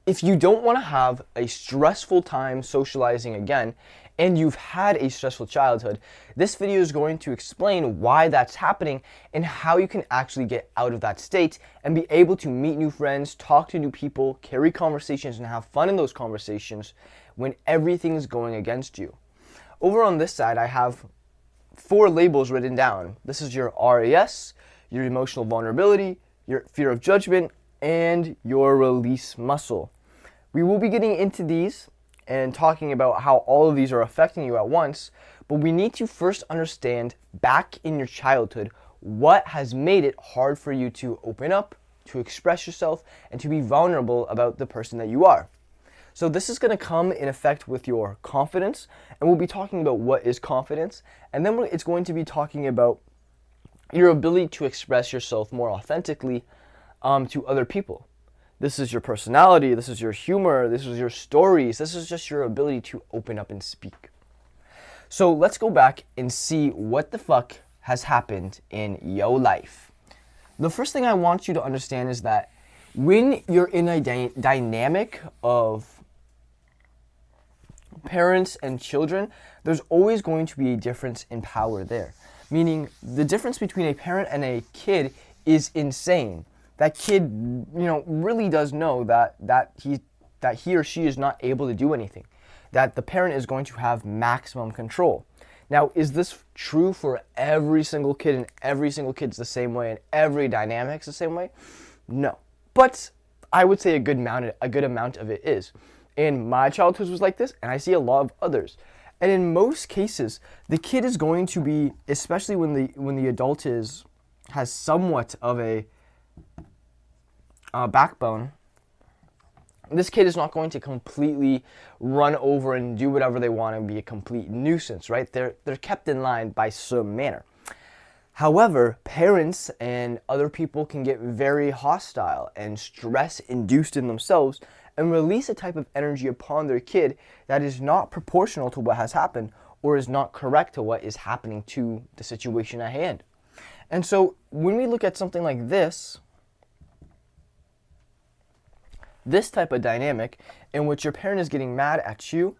If you don't want to have a stressful time socializing again, and you've had a stressful childhood, this video is going to explain why that's happening and how you can actually get out of that state and be able to meet new friends, talk to new people, carry conversations, and have fun in those conversations when everything's going against you. Over on this side, I have 4 labels written down. This is your RAS, your emotional vulnerability, your fear of judgment, and your release muscle. We will be getting into these and talking about how all of these are affecting you at once, but we need to first understand back in your childhood what has made it hard for you to open up, to express yourself, and to be vulnerable about the person that you are. So this is going to come in effect with your confidence, and we'll be talking about what is confidence, and then it's going to be talking about your ability to express yourself more authentically to other people. This is your personality, this is your humor, this is your stories, this is just your ability to open up and speak. So let's go back and see what the fuck has happened in your life. The first thing I want you to understand is that when you're in a dynamic of parents and children, there's always going to be a difference in power there. Meaning the difference between a parent and a kid is insane. That kid, really does know that he or she is not able to do anything. That the parent is going to have maximum control. Now, is this true for every single kid, and every single kid's the same way, and every dynamic's the same way? No. But I would say a good amount of it is. And my childhood was like this, and I see a lot of others. And in most cases, the kid is going to be, especially when the adult has somewhat of a backbone, this kid is not going to completely run over and do whatever they want and be a complete nuisance, right? They're kept in line by some manner. However, parents and other people can get very hostile and stress-induced in themselves and release a type of energy upon their kid that is not proportional to what has happened or is not correct to what is happening to the situation at hand. And so when we look at something like this type of dynamic in which your parent is getting mad at you,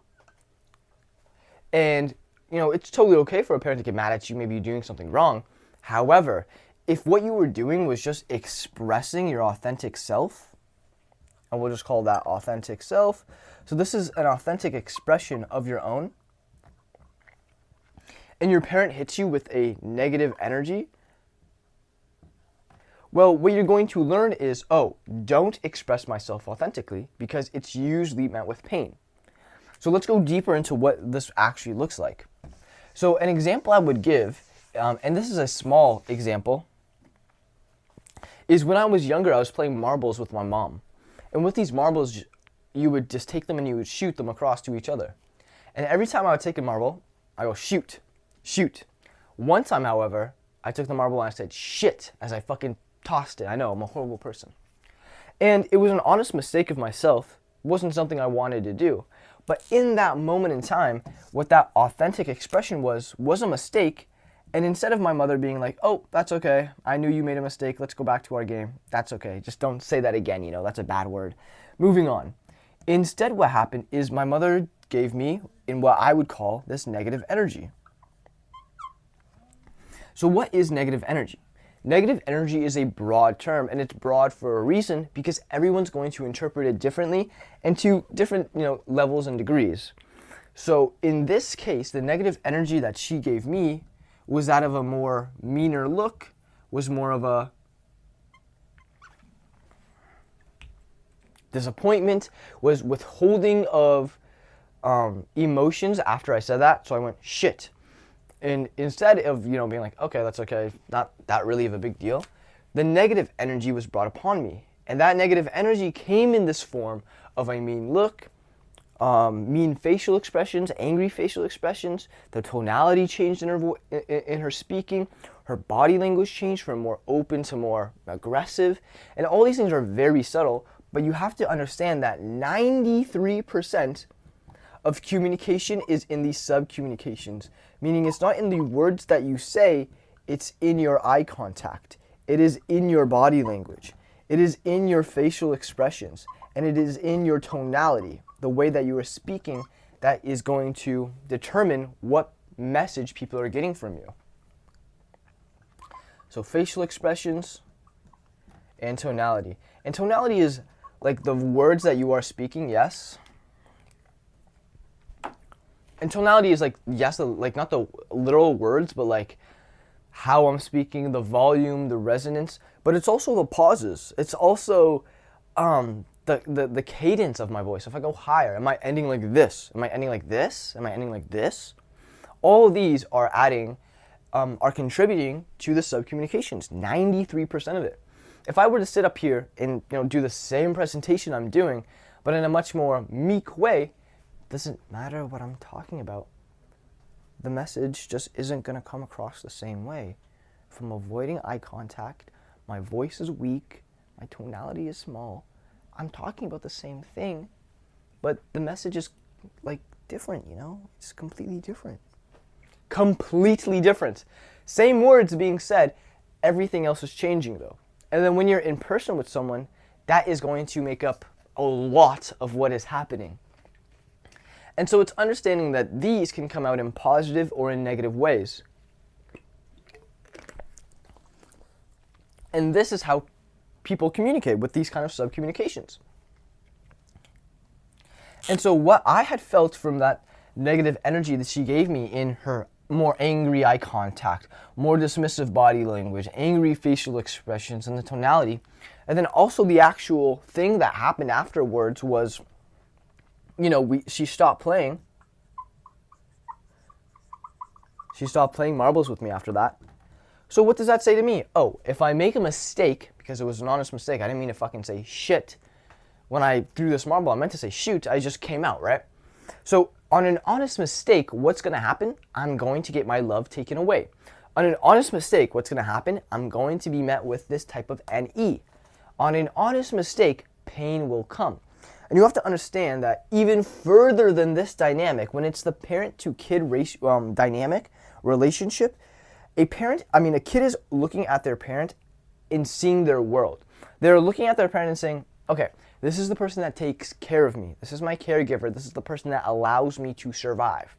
and it's totally okay for a parent to get mad at you, maybe you're doing something wrong. However, if what you were doing was just expressing your authentic self, and we'll just call that authentic self. So this is an authentic expression of your own, and your parent hits you with a negative energy, well, what you're going to learn is, don't express myself authentically because it's usually met with pain. So let's go deeper into what this actually looks like. So an example I would give, and this is a small example, is when I was younger, I was playing marbles with my mom. And with these marbles, you would just take them and you would shoot them across to each other. And every time I would take a marble, I go, shoot, shoot. One time, however, I took the marble and I said, shit, as I fucking tossed it. I know, I'm a horrible person. And it was an honest mistake of myself. It wasn't something I wanted to do. But in that moment in time, what that authentic expression was a mistake. And instead of my mother being like, oh, that's okay, I knew you made a mistake, let's go back to our game, that's okay, just don't say that again, that's a bad word. Moving on. Instead, what happened is my mother gave me in what I would call this negative energy. So what is negative energy? Negative energy is a broad term, and it's broad for a reason because everyone's going to interpret it differently and to different levels and degrees. So in this case, the negative energy that she gave me was that of a more meaner look, was more of a disappointment, was withholding of emotions after I said that. So I went, shit. And instead of, being like, okay, that's okay, not that really of a big deal, the negative energy was brought upon me. And that negative energy came in this form of a mean look, mean facial expressions, angry facial expressions. The tonality changed in her speaking. Her body language changed from more open to more aggressive. And all these things are very subtle, but you have to understand that 93% of communication is in these sub-communications, meaning it's not in the words that you say, it's in your eye contact. It is in your body language. It is in your facial expressions. And it is in your tonality, the way that you are speaking, that is going to determine what message people are getting from you. So facial expressions and tonality. And tonality is like the words that you are speaking, yes. And tonality is like, yes, like not the literal words, but like how I'm speaking, the volume, the resonance, but it's also the pauses. It's also the cadence of my voice. If I go higher, am I ending like this? Am I ending like this? Am I ending like this? All of these are are contributing to the subcommunications, 93% of it. If I were to sit up here and do the same presentation I'm doing, but in a much more meek way, it doesn't matter what I'm talking about. The message just isn't going to come across the same way. If I'm avoiding eye contact, my voice is weak, my tonality is small, I'm talking about the same thing, but the message is like different, It's completely different. Completely different. Same words being said, everything else is changing though. And then when you're in person with someone, that is going to make up a lot of what is happening. And so it's understanding that these can come out in positive or in negative ways. And this is how people communicate with these kind of subcommunications. And so what I had felt from that negative energy that she gave me in her more angry eye contact, more dismissive body language, angry facial expressions, and the tonality, and then also the actual thing that happened afterwards was, she stopped playing. She stopped playing marbles with me after that. So what does that say to me? Oh, if I make a mistake, because it was an honest mistake, I didn't mean to fucking say shit. When I threw this marble, I meant to say shoot, I just came out, right? So on an honest mistake, what's going to happen? I'm going to get my love taken away. On an honest mistake, what's going to happen? I'm going to be met with this type of NE. On an honest mistake, pain will come. And you have to understand that even further than this dynamic, when it's the parent-to-kid dynamic relationship, a kid is looking at their parent and seeing their world. They're looking at their parent and saying, okay, this is the person that takes care of me. This is my caregiver. This is the person that allows me to survive.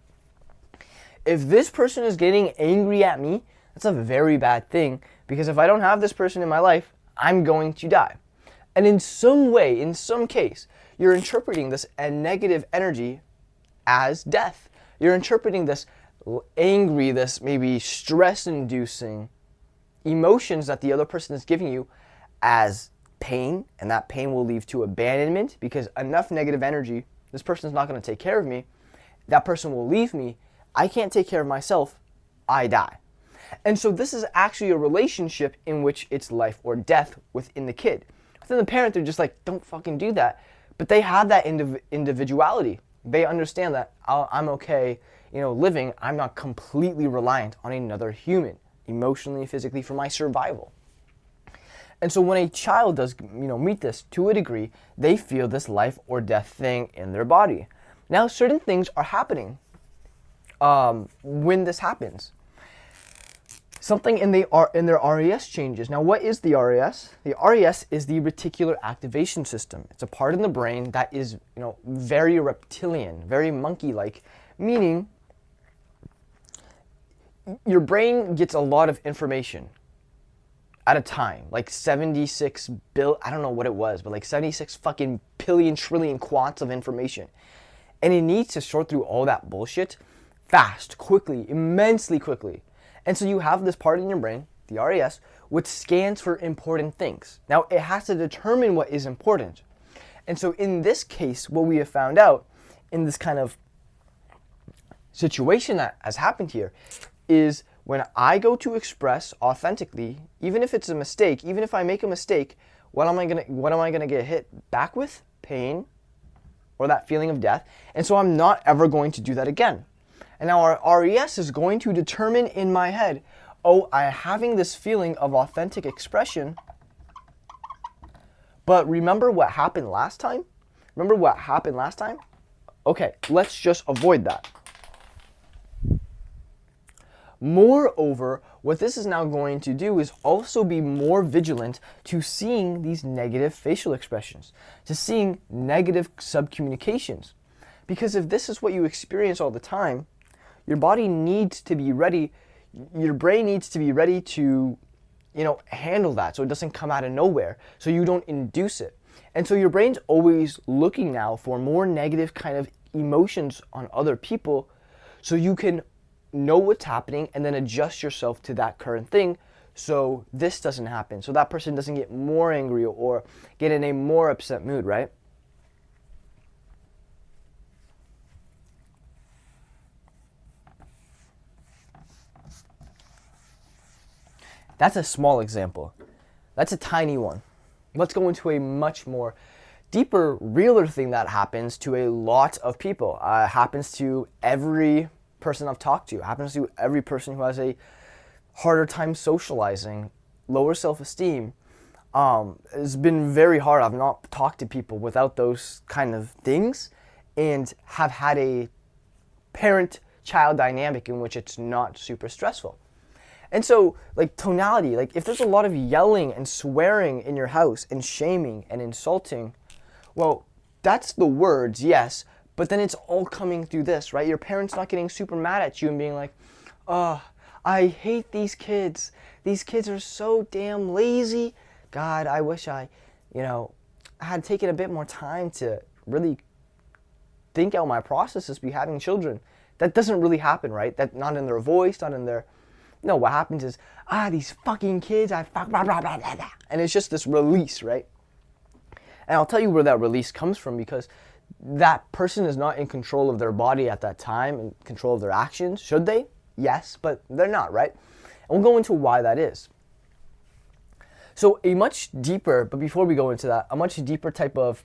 If this person is getting angry at me, that's a very bad thing, because if I don't have this person in my life, I'm going to die. And in some way, in some case, you're interpreting this negative energy as death. You're interpreting this angry, this maybe stress-inducing emotions that the other person is giving you as pain, and that pain will lead to abandonment because enough negative energy, this person's not going to take care of me, that person will leave me, I can't take care of myself, I die. And so this is actually a relationship in which it's life or death within the kid. Within the parent, they're just like, don't fucking do that. But they have that individuality. They understand that I'm okay, living. I'm not completely reliant on another human, emotionally and physically, for my survival. And so when a child does, meet this to a degree, they feel this life or death thing in their body. Now, certain things are happening when this happens. Something in their RAS changes. Now, what is the RAS? The RAS is the reticular activation system. It's a part in the brain that is, very reptilian, very monkey-like, meaning your brain gets a lot of information at a time, like 76 I don't know what it was, but like 76 fucking billion trillion quants of information. And it needs to sort through all that bullshit fast, quickly, immensely quickly. And so you have this part in your brain, the RAS, which scans for important things. Now, it has to determine what is important. And so in this case, what we have found out in this kind of situation that has happened here is when I go to express authentically, even if it's a mistake, even if I make a mistake, what am I gonna get hit back with? Pain or that feeling of death. And so I'm not ever going to do that again. And now our RES is going to determine in my head, oh, I'm having this feeling of authentic expression, but remember what happened last time? Okay, let's just avoid that. Moreover, what this is now going to do is also be more vigilant to seeing these negative facial expressions, to seeing negative subcommunications. Because if this is what you experience all the time, your body needs to be ready, your brain needs to be ready to, handle that so it doesn't come out of nowhere, so you don't induce it. And so your brain's always looking now for more negative kind of emotions on other people so you can know what's happening and then adjust yourself to that current thing so this doesn't happen, so that person doesn't get more angry or get in a more upset mood, right? That's a small example. That's a tiny one. Let's go into a much more deeper, realer thing that happens to a lot of people. Happens to every person I've talked to. Happens to every person who has a harder time socializing, lower self-esteem. It's been very hard. I've not talked to people without those kind of things and have had a parent-child dynamic in which it's not super stressful. And so, like, tonality, like, if there's a lot of yelling and swearing in your house and shaming and insulting, well, that's the words, yes, but then it's all coming through this, right? Your parents not getting super mad at you and being like, oh, I hate these kids. These kids are so damn lazy. God, I wish I had taken a bit more time to really think out my processes be having children. That doesn't really happen, right? That not in their voice, not in their... No, what happens is, these fucking kids, blah, blah, blah, blah, blah. And it's just this release, right? And I'll tell you where that release comes from, because that person is not in control of their body at that time, in control of their actions. Should they? Yes, but they're not, right? And we'll go into why that is. So a much deeper, but before we go into that, a much deeper type of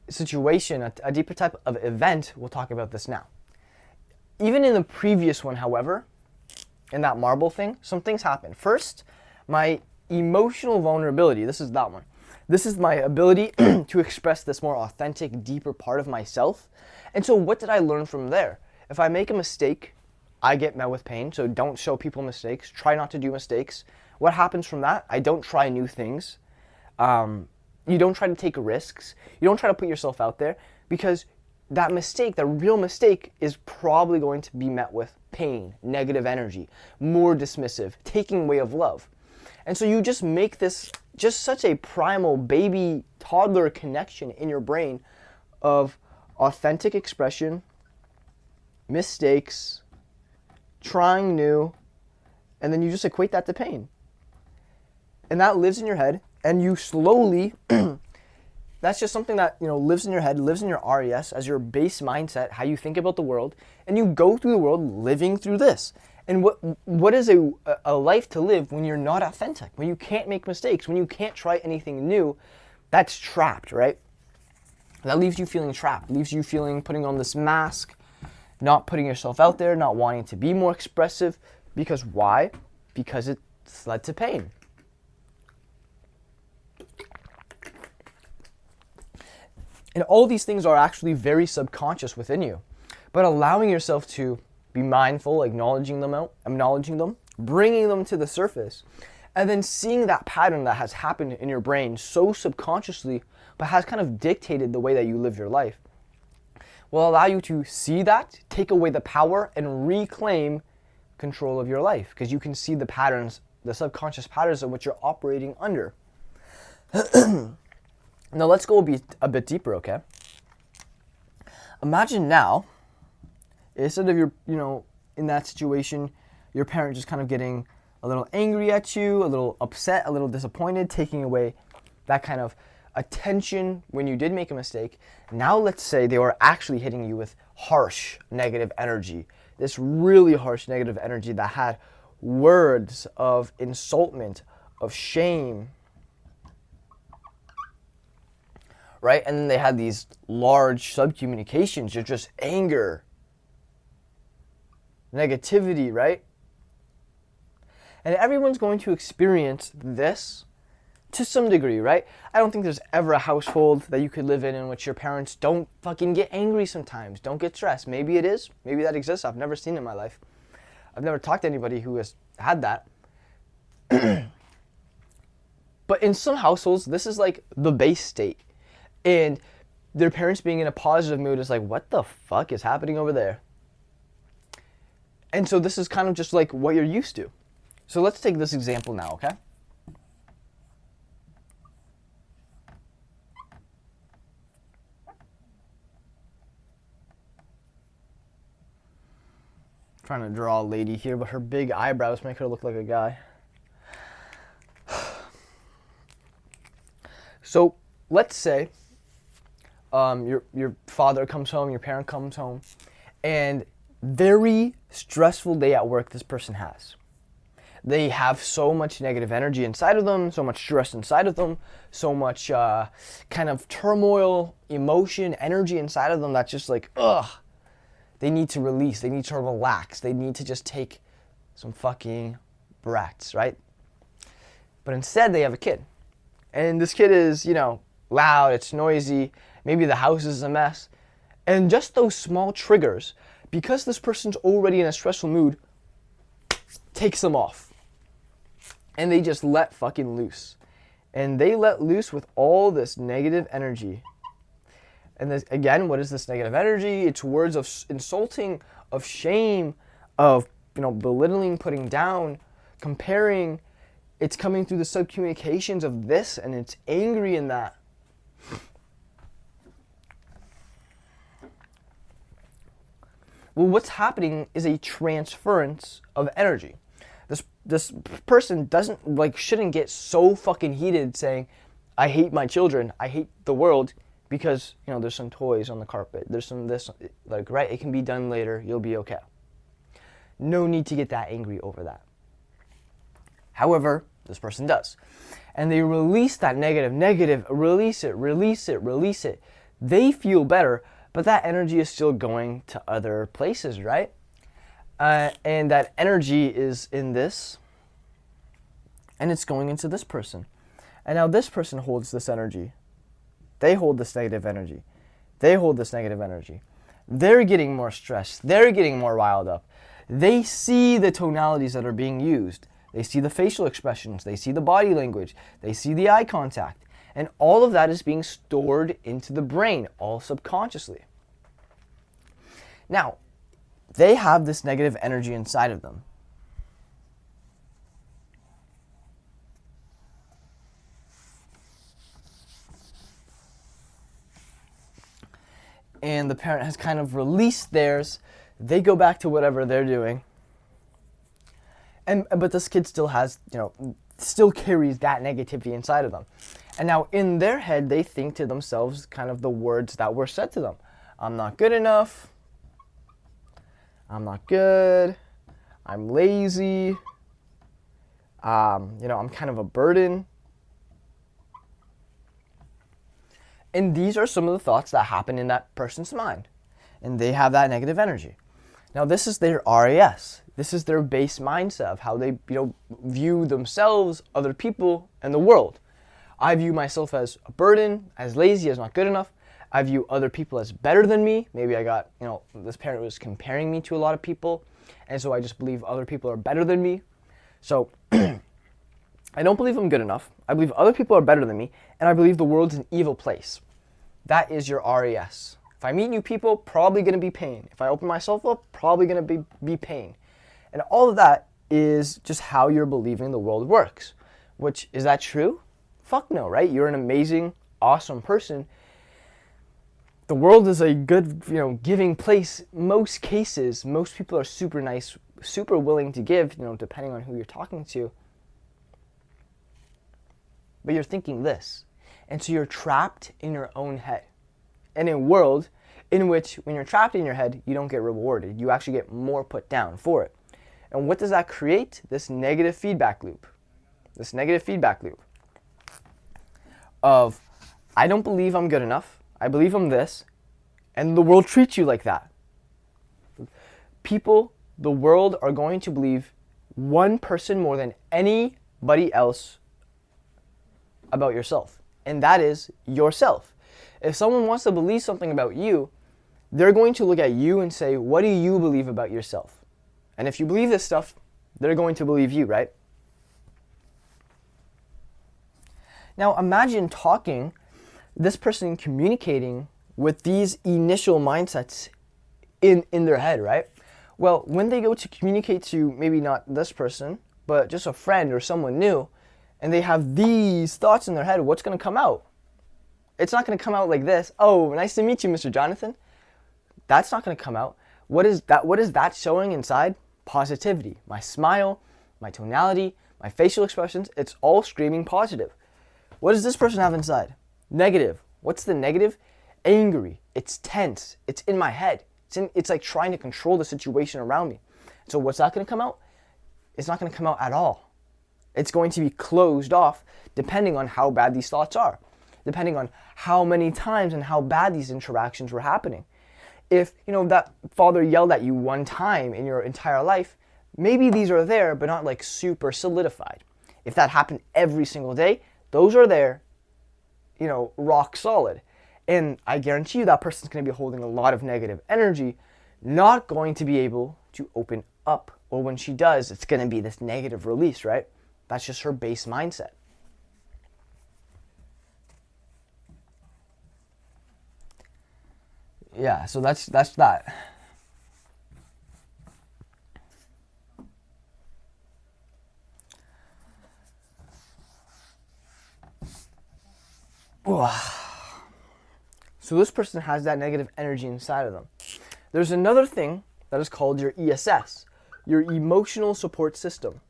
situation, a deeper type of event, we'll talk about this now. Even in the previous one, however, in that marble thing, some things happen. First, my emotional vulnerability. This is that one. This is my ability to express this more authentic, deeper part of myself. And so what did I learn from there? If I make a mistake, I get met with pain. So don't show people mistakes. Try not to do mistakes. What happens from that? I don't try new things. You don't try to take risks. You don't try to put yourself out there, because that mistake, the real mistake, is probably going to be met with pain, negative energy, more dismissive, taking away of love. And so you just make this just such a primal baby toddler connection in your brain of authentic expression, mistakes, trying new, and then you just equate that to pain. And that lives in your head, and you slowly that's just something that, lives in your head, lives in your RES as your base mindset, how you think about the world, and you go through the world living through this. And what is a life to live when you're not authentic, when you can't make mistakes, when you can't try anything new? That's trapped, right? That leaves you feeling trapped, leaves you feeling putting on this mask, not putting yourself out there, not wanting to be more expressive. Because why? Because it's led to pain. And all these things are actually very subconscious within you. But allowing yourself to be mindful, acknowledging them, bringing them to the surface, and then seeing that pattern that has happened in your brain so subconsciously, but has kind of dictated the way that you live your life, will allow you to see that, take away the power, and reclaim control of your life. Because you can see the patterns, the subconscious patterns of which you're operating under. Now let's go a bit deeper, okay? Imagine now, instead of in that situation, your parent just kind of getting a little angry at you, a little upset, a little disappointed, taking away that kind of attention when you did make a mistake. Now let's say they were actually hitting you with harsh negative energy, this really harsh negative energy that had words of insultment, of shame, right? And then they had these large subcommunications of just anger, negativity, right? And everyone's going to experience this to some degree, right? I don't think there's ever a household that you could live in which your parents don't fucking get angry sometimes, don't get stressed. Maybe it is. Maybe that exists. I've never seen it in my life. I've never talked to anybody who has had that. But in some households, this is like the base state. And their parents being in a positive mood is like, what the fuck is happening over there? And so this is kind of just like what you're used to. So let's take this example now, okay? Trying to draw a lady here, but her big eyebrows make her look like a guy. So let's say your father comes home, your parent comes home, and very stressful day at work this person has. They have so much negative energy inside of them, so much stress inside of them, so much kind of turmoil, emotion, energy inside of them that's just like, ugh. They need to release, they need to relax, they need to just take some fucking breaths, right? But instead they have a kid. And this kid is, loud, it's noisy, maybe the house is a mess. And just those small triggers, because this person's already in a stressful mood, takes them off. And they just let fucking loose. And they let loose with all this negative energy. And this, again, what is this negative energy? It's words of insulting, of shame, of belittling, putting down, comparing. It's coming through the subcommunications of this, and it's angry in that. Well, what's happening is a transference of energy. This person shouldn't get so fucking heated saying, I hate my children, I hate the world, because there's some toys on the carpet, there's some this, right, it can be done later, you'll be okay. No need to get that angry over that. However, this person does. And they release that negative, release it. They feel better, but that energy is still going to other places, right? And that energy is in this, and it's going into this person. And now this person holds this energy. They hold this negative energy. They hold this negative energy. They're getting more stressed. They're getting more riled up. They see the tonalities that are being used. They see the facial expressions. They see the body language. They see the eye contact. And all of that is being stored into the brain, all subconsciously. Now, they have this negative energy inside of them. And the parent has kind of released theirs. They go back to whatever they're doing. But this kid still has, still carries that negativity inside of them. And now in their head, they think to themselves kind of the words that were said to them. I'm not good enough. I'm not good. I'm lazy. I'm kind of a burden. And these are some of the thoughts that happen in that person's mind. And they have that negative energy. Now this is their RAS. This is their base mindset of how they view themselves, other people, and the world. I view myself as a burden, as lazy, as not good enough. I view other people as better than me. Maybe I got, this parent was comparing me to a lot of people. And so I just believe other people are better than me. So I don't believe I'm good enough. I believe other people are better than me. And I believe the world's an evil place. That is your RAS. If I meet new people, probably going to be pain. If I open myself up, probably going to be pain. And all of that is just how you're believing the world works. Which, is that true? Fuck no, right? You're an amazing, awesome person. The world is a good, giving place. Most cases, most people are super nice, super willing to give, depending on who you're talking to. But you're thinking this. And so you're trapped in your own head. And in a world in which, when you're trapped in your head, you don't get rewarded. You actually get more put down for it. And what does that create? This negative feedback loop. This negative feedback loop of, I don't believe I'm good enough. I believe I'm this. And the world treats you like that. People, the world, are going to believe one person more than anybody else about yourself, and that is yourself. If someone wants to believe something about you, they're going to look at you and say, what do you believe about yourself? And if you believe this stuff, they're going to believe you, right? Now imagine this person communicating with these initial mindsets in their head, right? Well, when they go to communicate to maybe not this person, but just a friend or someone new, and they have these thoughts in their head, what's going to come out? It's not going to come out like this. Oh, nice to meet you, Mr. Jonathan. That's not going to come out. What is that showing inside? Positivity. My smile, my tonality, my facial expressions, it's all screaming positive. What does this person have inside? Negative. What's the negative? Angry. It's tense. It's in my head. It's like trying to control the situation around me. So what's that going to come out? It's not going to come out at all. It's going to be closed off depending on how bad these thoughts are, depending on how many times and how bad these interactions were happening. If, that father yelled at you one time in your entire life, maybe these are there, but not like super solidified. If that happened every single day, those are there, rock solid. And I guarantee you that person's going to be holding a lot of negative energy, not going to be able to open up. Or when she does, it's going to be this negative release, right? That's just her base mindset. Yeah, so that's that. So this person has that negative energy inside of them. There's another thing that is called your ESS, your emotional support system.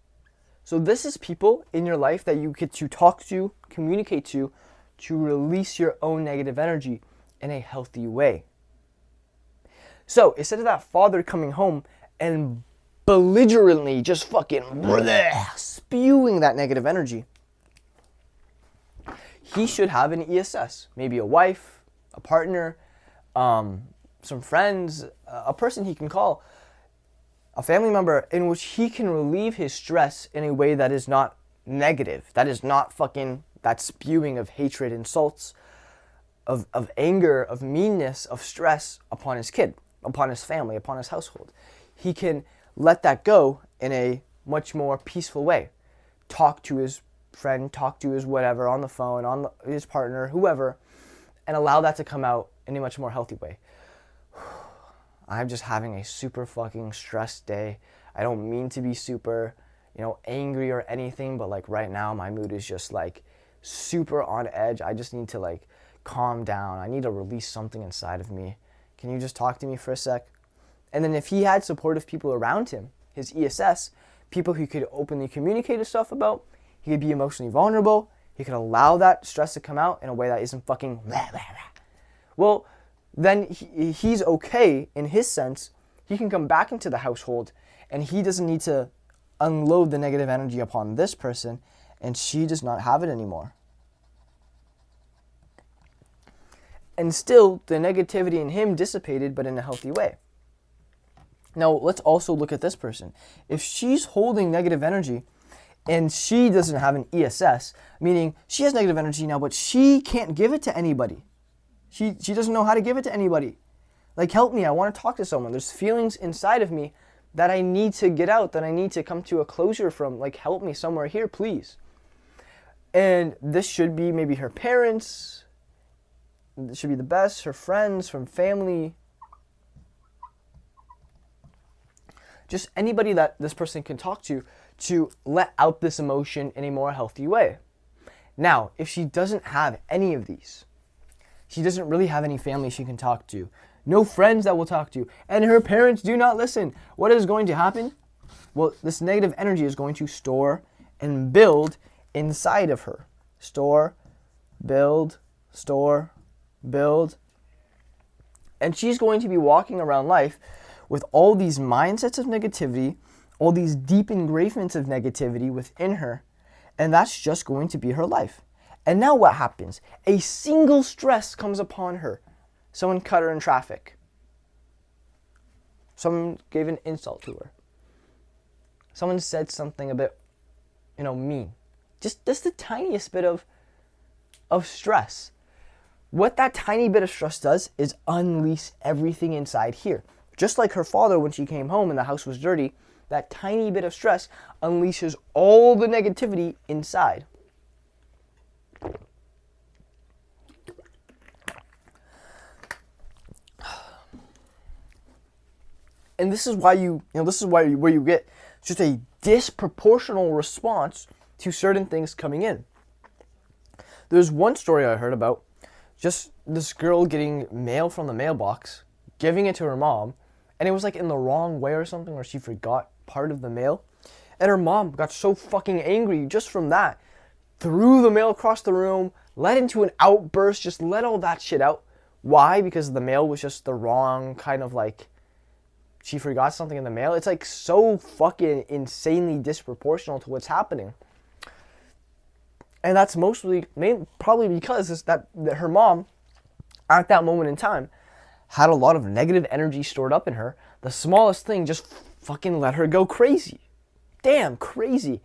So this is people in your life that you get to talk to, communicate to release your own negative energy in a healthy way. So instead of that father coming home and belligerently just fucking spewing that negative energy, he should have an ESS, maybe a wife, a partner, some friends, a person he can call, a family member in which he can relieve his stress in a way that is not negative, that is not fucking that spewing of hatred, insults, of anger, of meanness, of stress upon his kid, upon his family, upon his household. He can let that go in a much more peaceful way. Talk to his friend, talk to his whatever on the phone, his partner, whoever, and allow that to come out in a much more healthy way. I'm just having a super fucking stressed day. I don't mean to be super, angry or anything, but like right now my mood is just like super on edge. I just need to like calm down. I need to release something inside of me. Can you just talk to me for a sec? And then if he had supportive people around him, his ESS, people he could openly communicate his stuff about, he could be emotionally vulnerable, he could allow that stress to come out in a way that isn't fucking well, then he's okay in his sense. He can come back into the household and he doesn't need to unload the negative energy upon this person, and she does not have it anymore. And still, the negativity in him dissipated, but in a healthy way. Now, let's also look at this person. If she's holding negative energy and she doesn't have an ESS, meaning she has negative energy now, but she can't give it to anybody. She doesn't know how to give it to anybody. Like, help me, I want to talk to someone. There's feelings inside of me that I need to get out, that I need to come to a closure from. Like, help me somewhere here, please. And this should be maybe her parents. This should be the best, her friends, from family. Just anybody that this person can talk to let out this emotion in a more healthy way. Now, if she doesn't have any of these, she doesn't really have any family she can talk to, no friends that will talk to, and her parents do not listen, what is going to happen? Well, this negative energy is going to store and build inside of her. Store, build. And she's going to be walking around life with all these mindsets of negativity, all these deep engravements of negativity within her, and that's just going to be her life. And now what happens? A single stress comes upon her. Someone cut her in traffic. Someone gave an insult to her. Someone said something a bit, mean. Just the tiniest bit of of stress. What that tiny bit of stress does is unleash everything inside here. Just like her father, when she came home and the house was dirty, that tiny bit of stress unleashes all the negativity inside. And this is why where you get just a disproportional response to certain things coming in. There's one story I heard about, just this girl getting mail from the mailbox, giving it to her mom, and it was like in the wrong way or something, or she forgot part of the mail. And her mom got so fucking angry just from that, threw the mail across the room, led into an outburst, just let all that shit out. Why? Because the mail was just the wrong kind of like, she forgot something in the mail. It's like so fucking insanely disproportional to what's happening. And that's probably because that her mom, at that moment in time, had a lot of negative energy stored up in her. The smallest thing just fucking let her go crazy. Damn, crazy.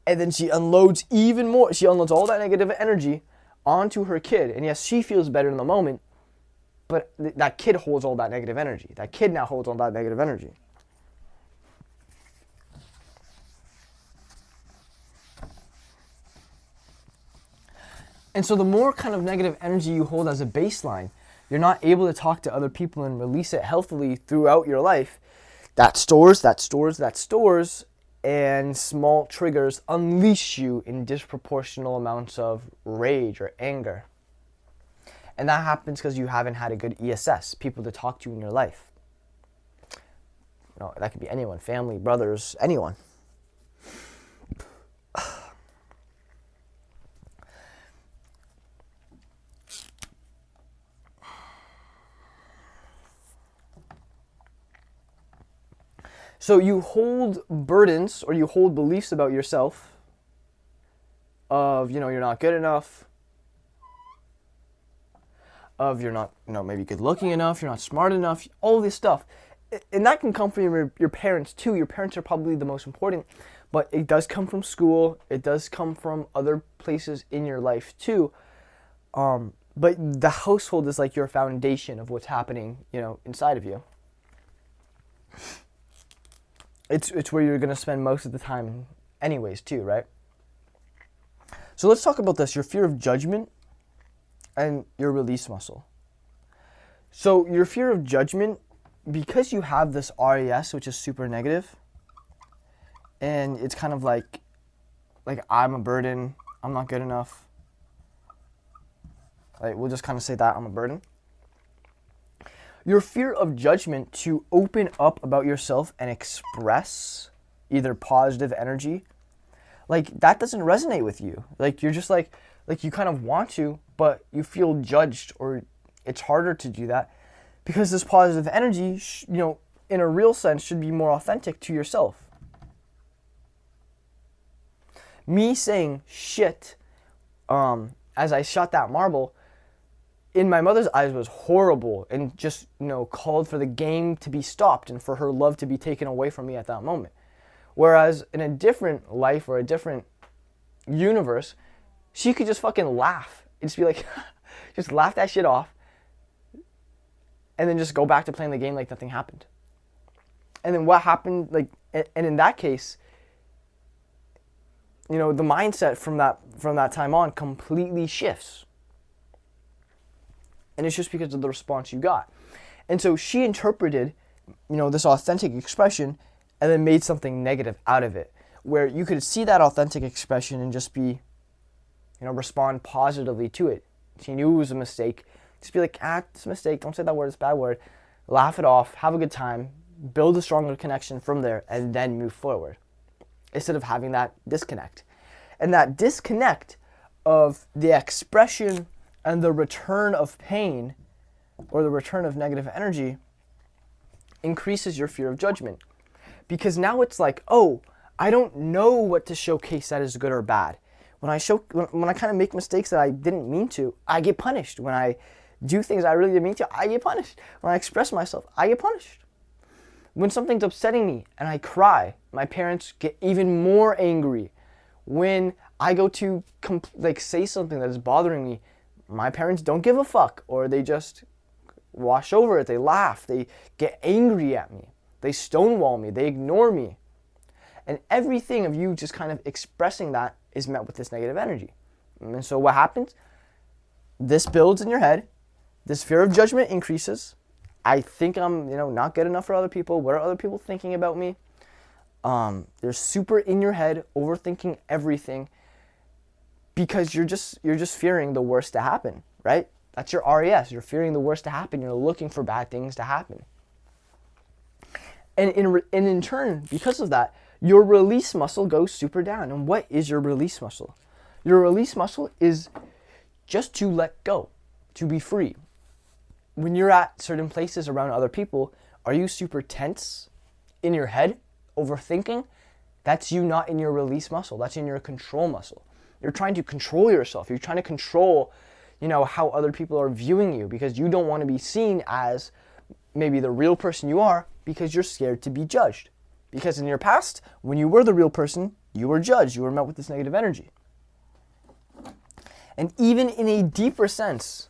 And then she unloads even more. She unloads all that negative energy onto her kid. And yes, she feels better in the moment, but that kid holds all that negative energy. That kid now holds all that negative energy. And so the more kind of negative energy you hold as a baseline, you're not able to talk to other people and release it healthily throughout your life. That stores, and small triggers unleash you in disproportional amounts of rage or anger. And that happens because you haven't had a good ESS, people to talk to in your life. That could be anyone, family, brothers, anyone. So you hold burdens or you hold beliefs about yourself of, you're not good enough, of you're not, maybe good looking enough, you're not smart enough, all this stuff. And that can come from your parents too. Your parents are probably the most important, but it does come from school. It does come from other places in your life too. But the household is like your foundation of what's happening, inside of you. It's where you're going to spend most of the time anyways too, right? So let's talk about this, your fear of judgment and your release muscle. So your fear of judgment, because you have this RAS, which is super negative, and it's kind of like I'm a burden, I'm not good enough. We'll just kind of say that I'm a burden. Your fear of judgment to open up about yourself and express either positive energy, that doesn't resonate with you. You're just you kind of want to, but you feel judged, or it's harder to do that because this positive energy, in a real sense, should be more authentic to yourself. Me saying shit as I shot that marble, in my mother's eyes was horrible and just, called for the game to be stopped and for her love to be taken away from me at that moment. Whereas in a different life or a different universe, she could just fucking laugh. And just be like, just laugh that shit off and then just go back to playing the game like nothing happened. And then what happened, and in that case, the mindset from that time on completely shifts. And it's just because of the response you got. And so she interpreted, this authentic expression and then made something negative out of it, where you could see that authentic expression and just be, respond positively to it. She knew it was a mistake. Just be like, it's a mistake. Don't say that word. It's a bad word. Laugh it off. Have a good time. Build a stronger connection from there and then move forward. Instead of having that disconnect. And that disconnect of the expression and the return of pain or the return of negative energy increases your fear of judgment. Because now it's like, I don't know what to showcase that is good or bad. When I kind of make mistakes that I didn't mean to, I get punished. When I do things I really didn't mean to, I get punished. When I express myself, I get punished. When something's upsetting me and I cry, my parents get even more angry. When I go to say something that is bothering me, my parents don't give a fuck, or they just wash over it, they laugh, they get angry at me, they stonewall me, they ignore me. And everything of you just kind of expressing that is met with this negative energy. And so what happens? This builds in your head, this fear of judgment increases. I think I'm, not good enough for other people. What are other people thinking about me? You're super in your head, overthinking everything, because you're just fearing the worst to happen, right? That's your RES. You're fearing the worst to happen. You're looking for bad things to happen. And in turn, because of that, your release muscle goes super down. And what is your release muscle? Your release muscle is just to let go, to be free. When you're at certain places around other people, are you super tense in your head, overthinking? That's you not in your release muscle. That's in your control muscle. You're trying to control yourself. You're trying to control, how other people are viewing you, because you don't want to be seen as maybe the real person you are, because you're scared to be judged. Because in your past, when you were the real person, you were judged. You were met with this negative energy. And even in a deeper sense,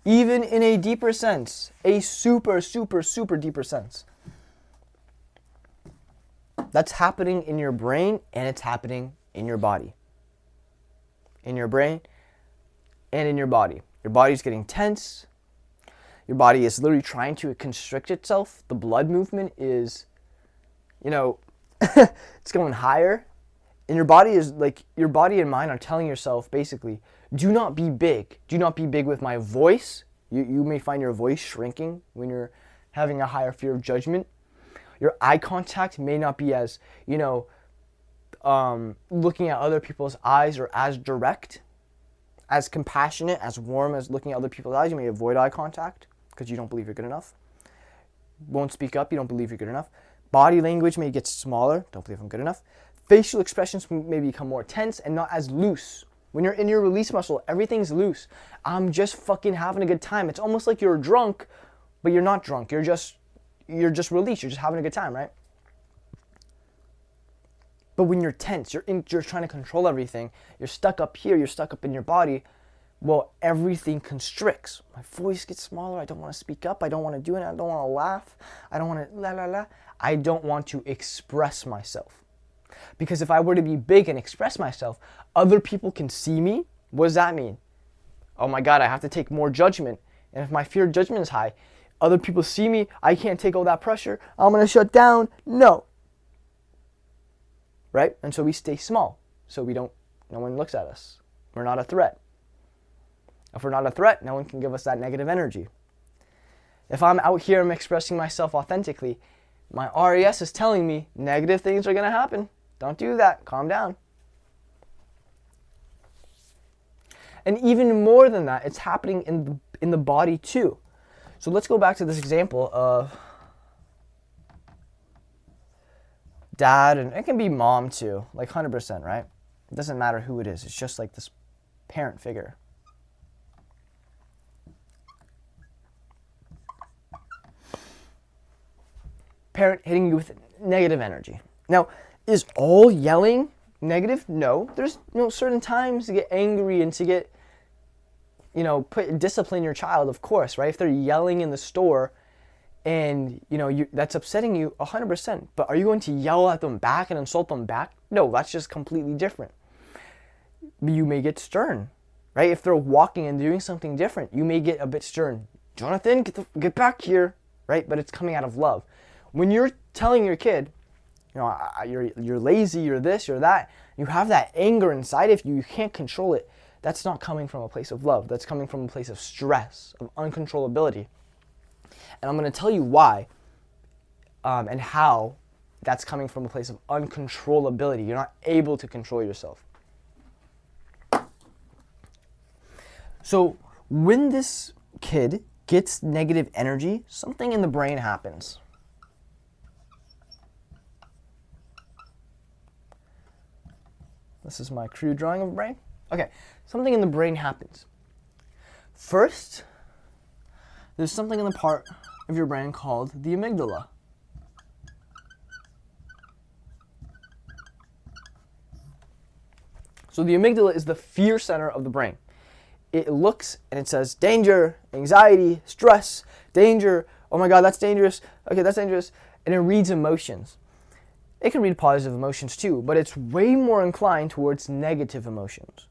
a super, super, super deeper sense, that's happening in your brain, and it's happening in your body. In your brain and in your body. Your body's getting tense. Your body is literally trying to constrict itself. The blood movement is, it's going higher. And your body and mind are telling yourself, basically, do not be big. Do not be big with my voice. You may find your voice shrinking when you're having a higher fear of judgment. Your eye contact may not be as, looking at other people's eyes, or as direct, as compassionate, as warm as looking at other people's eyes. You may avoid eye contact because you don't believe you're good enough. Won't speak up, you don't believe you're good enough. Body language may get smaller, don't believe I'm good enough. Facial expressions may become more tense and not as loose. When you're in your release muscle, everything's loose. I'm just fucking having a good time. It's almost like you're drunk, but you're not drunk. You're just released. You're just having a good time, right? But when you're tense, you're trying to control everything. You're stuck up here. You're stuck up in your body. Well, everything constricts. My voice gets smaller. I don't want to speak up. I don't want to do it. I don't want to laugh. I don't want to la la la. I don't want to express myself. Because if I were to be big and express myself, other people can see me. What does that mean? Oh my God, I have to take more judgment. And if my fear of judgment is high, other people see me, I can't take all that pressure. I'm going to shut down. No. Right? And so we stay small. So no one looks at us. We're not a threat. If we're not a threat, no one can give us that negative energy. If I'm out here, I'm expressing myself authentically, my RES is telling me negative things are going to happen. Don't do that. Calm down. And even more than that, it's happening in the body too. So let's go back to this example of dad, and it can be mom too, like 100%, right? It doesn't matter who it is. It's just like this parent figure. Parent hitting you with negative energy. Now, is all yelling negative? No. There's certain times to get angry and to get, discipline your child, of course, right? If they're yelling in the store and, that's upsetting you 100%. But are you going to yell at them back and insult them back? No, that's just completely different. You may get stern, right? If they're walking and doing something different, you may get a bit stern. Jonathan, get back here, right? But it's coming out of love. When you're telling your kid, you're lazy, you're this, you're that, you have that anger inside of you, you can't control it. That's not coming from a place of love. That's coming from a place of stress, of uncontrollability. And I'm going to tell you why and how that's coming from a place of uncontrollability. You're not able to control yourself. So when this kid gets negative energy, something in the brain happens. This is my crude drawing of a brain. Okay, something in the brain happens. First, there's something in the part of your brain called the amygdala. So the amygdala is the fear center of the brain. It looks and it says danger, anxiety, stress, danger, oh my God, that's dangerous, okay, that's dangerous, and it reads emotions. It can read positive emotions too, but it's way more inclined towards negative emotions.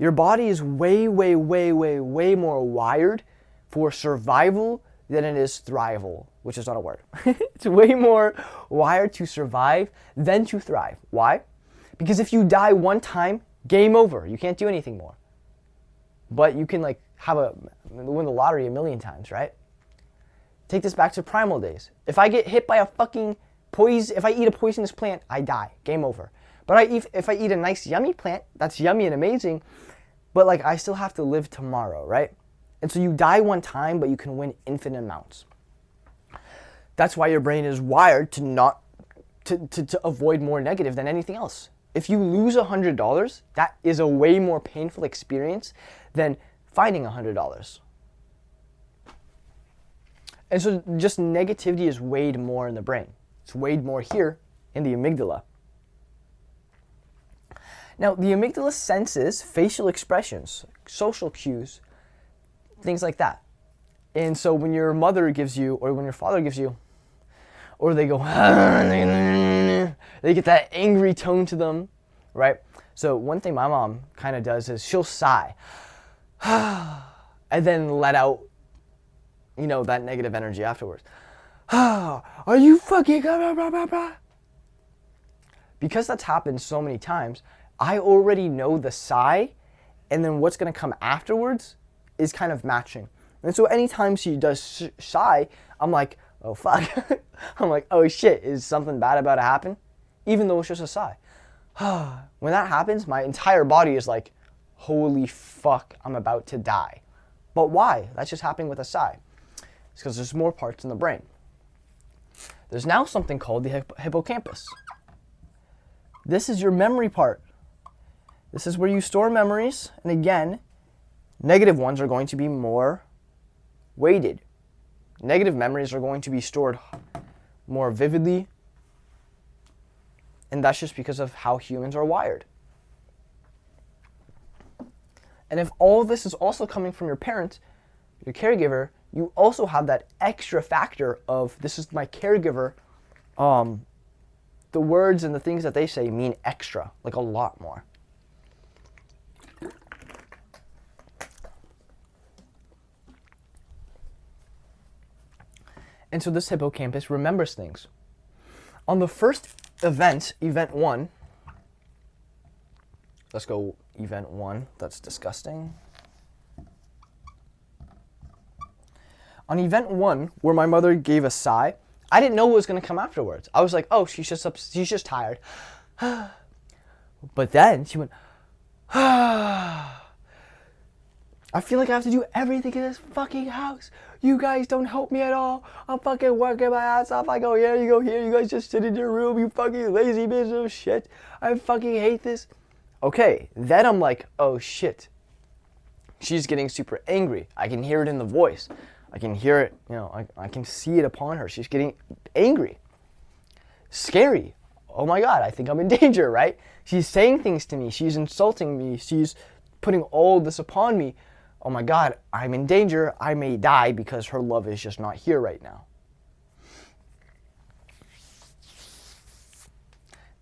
Your body is way more wired for survival than it is thrival, which is not a word. It's way more wired to survive than to thrive. Why? Because if you die one time, game over. You can't do anything more. But you can win the lottery a million times, right? Take this back to primal days. If I get hit by a fucking if I eat a poisonous plant, I die. Game over. But if I eat a nice yummy plant, that's yummy and amazing, but I still have to live tomorrow, right? And so you die one time, but you can win infinite amounts. That's why your brain is wired to avoid more negative than anything else. If you lose $100, that is a way more painful experience than finding $100. And so just negativity is weighed more in the brain. It's weighed more here in the amygdala. Now, the amygdala senses facial expressions, social cues, things like that. And so when your mother gives you, or when your father gives you, or they go, they get that angry tone to them, right? So one thing my mom kind of does is she'll sigh and then let out, that negative energy afterwards. Are you fucking... Because that's happened so many times, I already know the sigh, and then what's going to come afterwards is kind of matching. And so anytime she does sigh, I'm like, oh fuck. I'm like, oh shit, is something bad about to happen? Even though it's just a sigh. When that happens, my entire body is like, holy fuck, I'm about to die. But why? That's just happening with a sigh. It's because there's more parts in the brain. There's now something called the hippocampus. This is your memory part. This is where you store memories, and again, negative ones are going to be more weighted. Negative memories are going to be stored more vividly, and that's just because of how humans are wired. And if all of this is also coming from your parent, your caregiver, you also have that extra factor of, this is my caregiver, the words and the things that they say mean extra, like a lot more. And so this hippocampus remembers things. On the first event 1, let's go event 1, that's disgusting. On event 1, where my mother gave a sigh, I didn't know what was going to come afterwards. I was like, oh, she's just tired. But then she went, I feel like I have to do everything in this fucking house. You guys don't help me at all. I'm fucking working my ass off. I go here, you go here. You guys just sit in your room, you fucking lazy bitch of shit. I fucking hate this. Okay, then I'm like, oh shit. She's getting super angry. I can hear it in the voice. I can hear it, I can see it upon her. She's getting angry. Scary. Oh my God, I think I'm in danger, right? She's saying things to me. She's insulting me. She's putting all this upon me. Oh my God, I'm in danger. I may die because her love is just not here right now.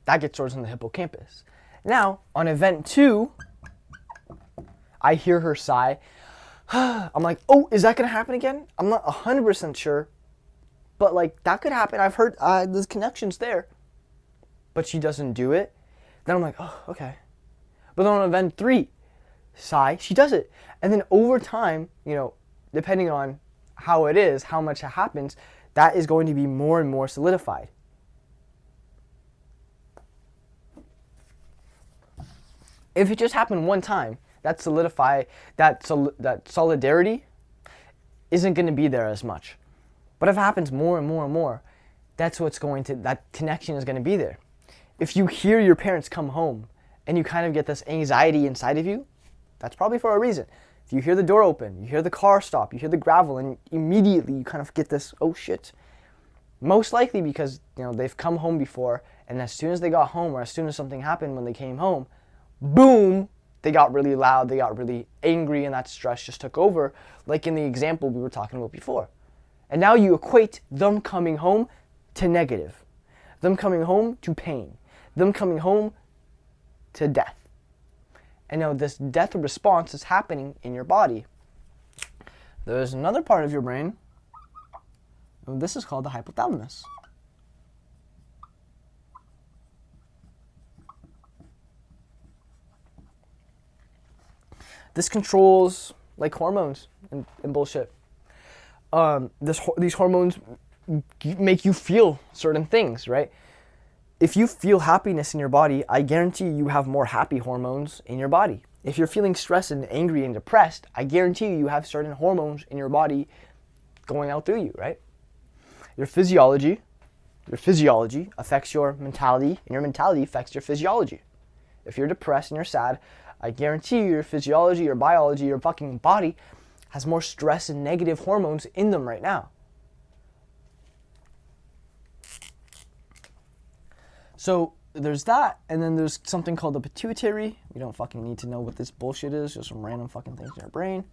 That gets stored in the hippocampus. Now, on event 2, I hear her sigh. I'm like, oh, is that going to happen again? I'm not 100% sure, but that could happen. I've heard there's connections there, but she doesn't do it. Then I'm like, oh, okay. But then on event 3, sigh, she does it. And then over time, depending on how it is, how much it happens, that is going to be more and more solidified. If it just happened one time, that solidarity isn't going to be there as much. But if it happens more and more and more, that connection is going to be there. If you hear your parents come home and you kind of get this anxiety inside of you, that's probably for a reason. If you hear the door open, you hear the car stop, you hear the gravel, and immediately you kind of get this, oh shit. Most likely because, they've come home before, and as soon as they got home or as soon as something happened when they came home, boom, they got really loud, they got really angry, and that stress just took over, like in the example we were talking about before. And now you equate them coming home to negative, them coming home to pain, them coming home to death. And now this death response is happening in your body. There's another part of your brain, and this is called the hypothalamus. This controls like hormones and bullshit. These hormones make you feel certain things, right? If you feel happiness in your body, I guarantee you have more happy hormones in your body. If you're feeling stressed and angry and depressed, I guarantee you have certain hormones in your body going out through you, right? Your physiology affects your mentality, and your mentality affects your physiology. If you're depressed and you're sad, I guarantee you your physiology, your biology, your fucking body has more stress and negative hormones in them right now. So there's that, and then there's something called the pituitary. We don't fucking need to know what this bullshit is, just some random fucking things in our brain.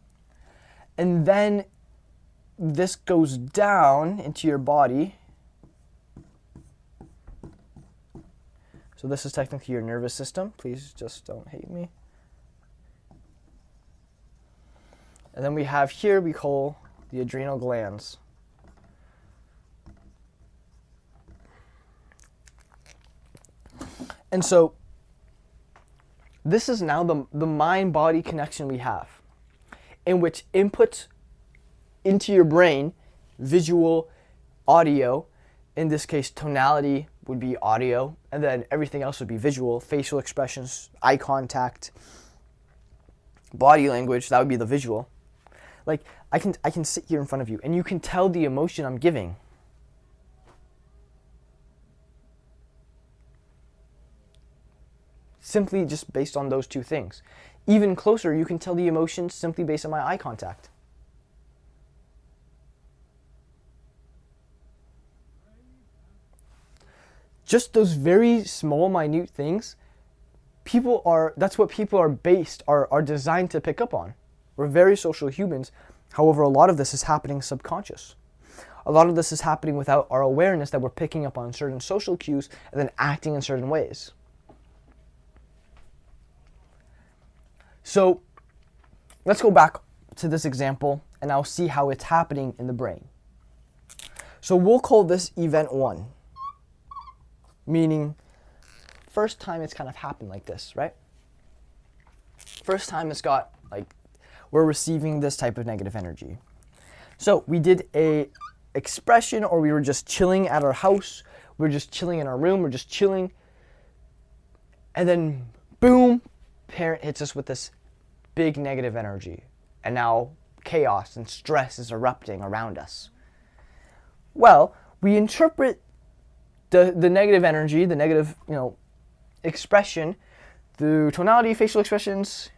And then this goes down into your body. So this is technically your nervous system. Please just don't hate me. And then we have here, we call the adrenal glands. And so this is now the mind-body connection we have, in which inputs into your brain, visual, audio, in this case tonality would be audio, and then everything else would be visual, facial expressions, eye contact, body language, that would be the visual. Like I can sit here in front of you and you can tell the emotion I'm giving. Simply just based on those two things. Even closer, you can tell the emotion simply based on my eye contact. Just those very small, minute things, that's what people are designed to pick up on. We're very social humans. However, a lot of this is happening subconscious. A lot of this is happening without our awareness that we're picking up on certain social cues and then acting in certain ways. So let's go back to this example and I'll see how it's happening in the brain. So we'll call this event 1, meaning first time it's kind of happened like this, right? First time it's got like, we're receiving this type of negative energy. So we did a expression, or we were just chilling at our house, we were just chilling in our room, we're just chilling, and then boom, parent hits us with this big negative energy, and now chaos and stress is erupting around us. Well, we interpret the negative energy, the negative, expression through tonality, facial expressions,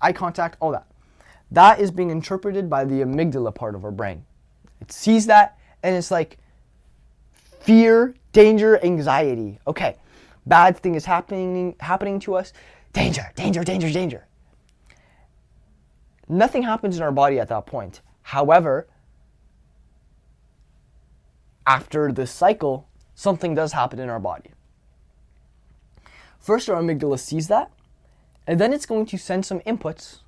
eye contact, all that. That is being interpreted by the amygdala part of our brain. It sees that and it's like fear, danger, anxiety. Okay, bad thing is happening to us. Danger, danger, danger, danger. Nothing happens in our body at that point. However, after this cycle, something does happen in our body. First, our amygdala sees that, and then it's going to send some inputs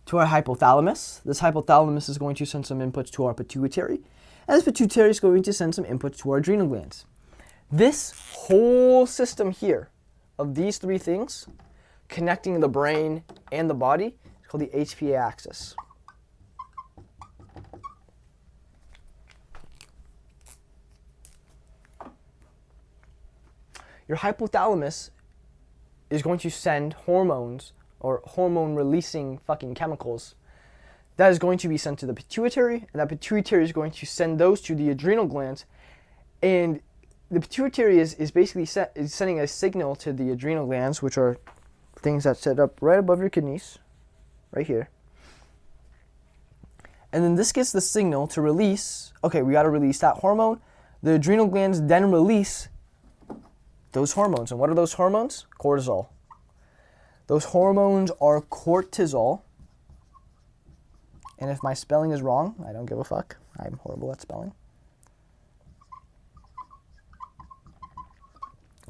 to our hypothalamus. This hypothalamus is going to send some inputs to our pituitary, and this pituitary is going to send some inputs to our adrenal glands. This whole system here of these three things connecting the brain and the body is called the HPA axis. Your hypothalamus is going to send hormones or hormone releasing fucking chemicals that is going to be sent to the pituitary, and that pituitary is going to send those to the adrenal glands, and the pituitary is basically sending a signal to the adrenal glands, which are things that set up right above your kidneys, right here. And then this gets the signal to release, okay, we got to release that hormone. The adrenal glands then release those hormones. And what are those hormones? Cortisol. Those hormones are cortisol. And if my spelling is wrong, I don't give a fuck. I'm horrible at spelling.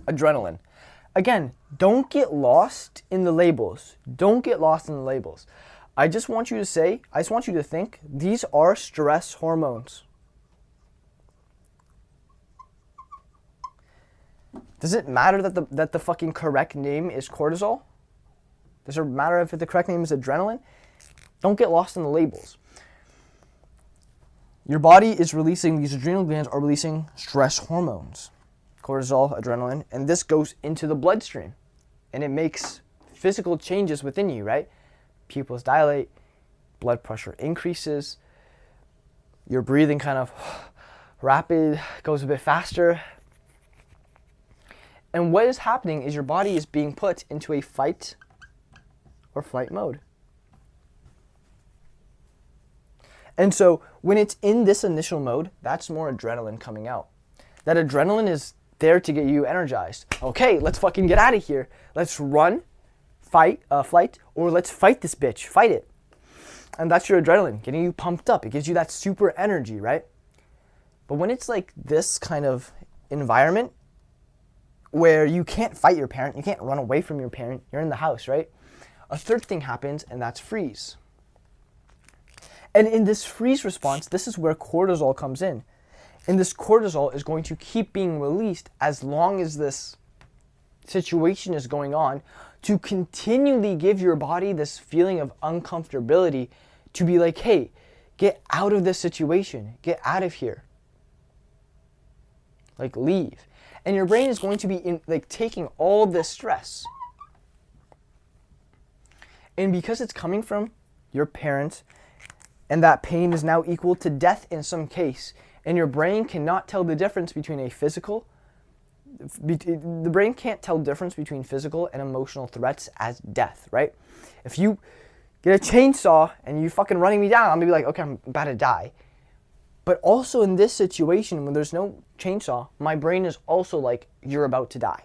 Adrenaline. Again, don't get lost in the labels. Don't get lost in the labels. I just want you to think, these are stress hormones. Does it matter that the fucking correct name is cortisol? Does it matter if the correct name is adrenaline? Don't get lost in the labels. Your body is releasing, these adrenal glands are releasing stress hormones. Cortisol, adrenaline, and this goes into the bloodstream. And it makes physical changes within you, right? Pupils dilate, blood pressure increases, your breathing kind of rapid, goes a bit faster. And what is happening is your body is being put into a fight or flight mode. And so when it's in this initial mode, that's more adrenaline coming out. That adrenaline is there to get you energized. Okay, let's fucking get out of here. Let's run, flight, or let's fight this bitch, fight it. And that's your adrenaline, getting you pumped up. It gives you that super energy, right? But when it's like this kind of environment where you can't fight your parent, you can't run away from your parent, you're in the house, right? A third thing happens, and that's freeze. And in this freeze response, this is where cortisol comes in. And this cortisol is going to keep being released as long as this situation is going on, to continually give your body this feeling of uncomfortability, to be like, hey, get out of this situation, get out of here. Like, leave. And your brain is going to be taking all of this stress. And because it's coming from your parents, and that pain is now equal to death in some case, and your brain cannot tell the difference between the brain can't tell the difference between physical and emotional threats as death, right? If you get a chainsaw and you fucking running me down, I'm gonna be like, okay, I'm about to die. But also in this situation, when there's no chainsaw, my brain is also like, you're about to die.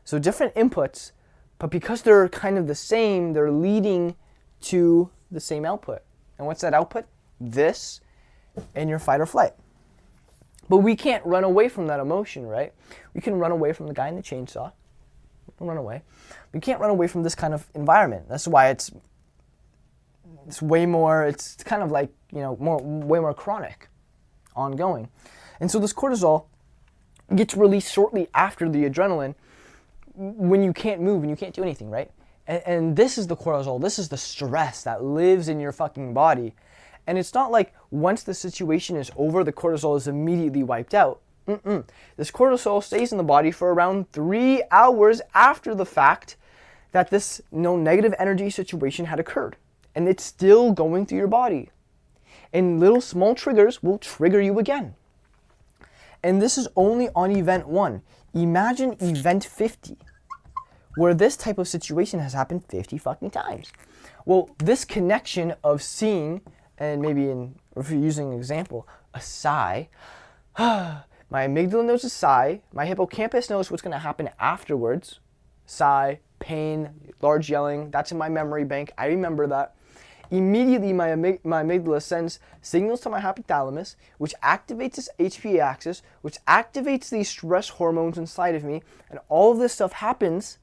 So different inputs, but because they're kind of the same, they're leading to the same output. And what's that output? This and your fight or flight. But we can't run away from that emotion, right? We can run away from the guy in the chainsaw. We can run away. We can't run away from this kind of environment. That's why it's way more, it's kind of like, way more chronic, ongoing. And so this cortisol gets released shortly after the adrenaline when you can't move and you can't do anything, right? And this is the cortisol, this is the stress that lives in your fucking body. And it's not like once the situation is over, the cortisol is immediately wiped out. This cortisol stays in the body for around 3 hours after the fact that this negative energy situation had occurred. And it's still going through your body. And little small triggers will trigger you again. And this is only on event 1. Imagine event 50, where this type of situation has happened 50 fucking times. Well, this connection of seeing, and maybe if you're using an example, a sigh, my amygdala knows a sigh, my hippocampus knows what's going to happen afterwards. Sigh, pain, large yelling, that's in my memory bank, I remember that. Immediately my amygdala sends signals to my hypothalamus, which activates this HPA axis, which activates these stress hormones inside of me, and all of this stuff happens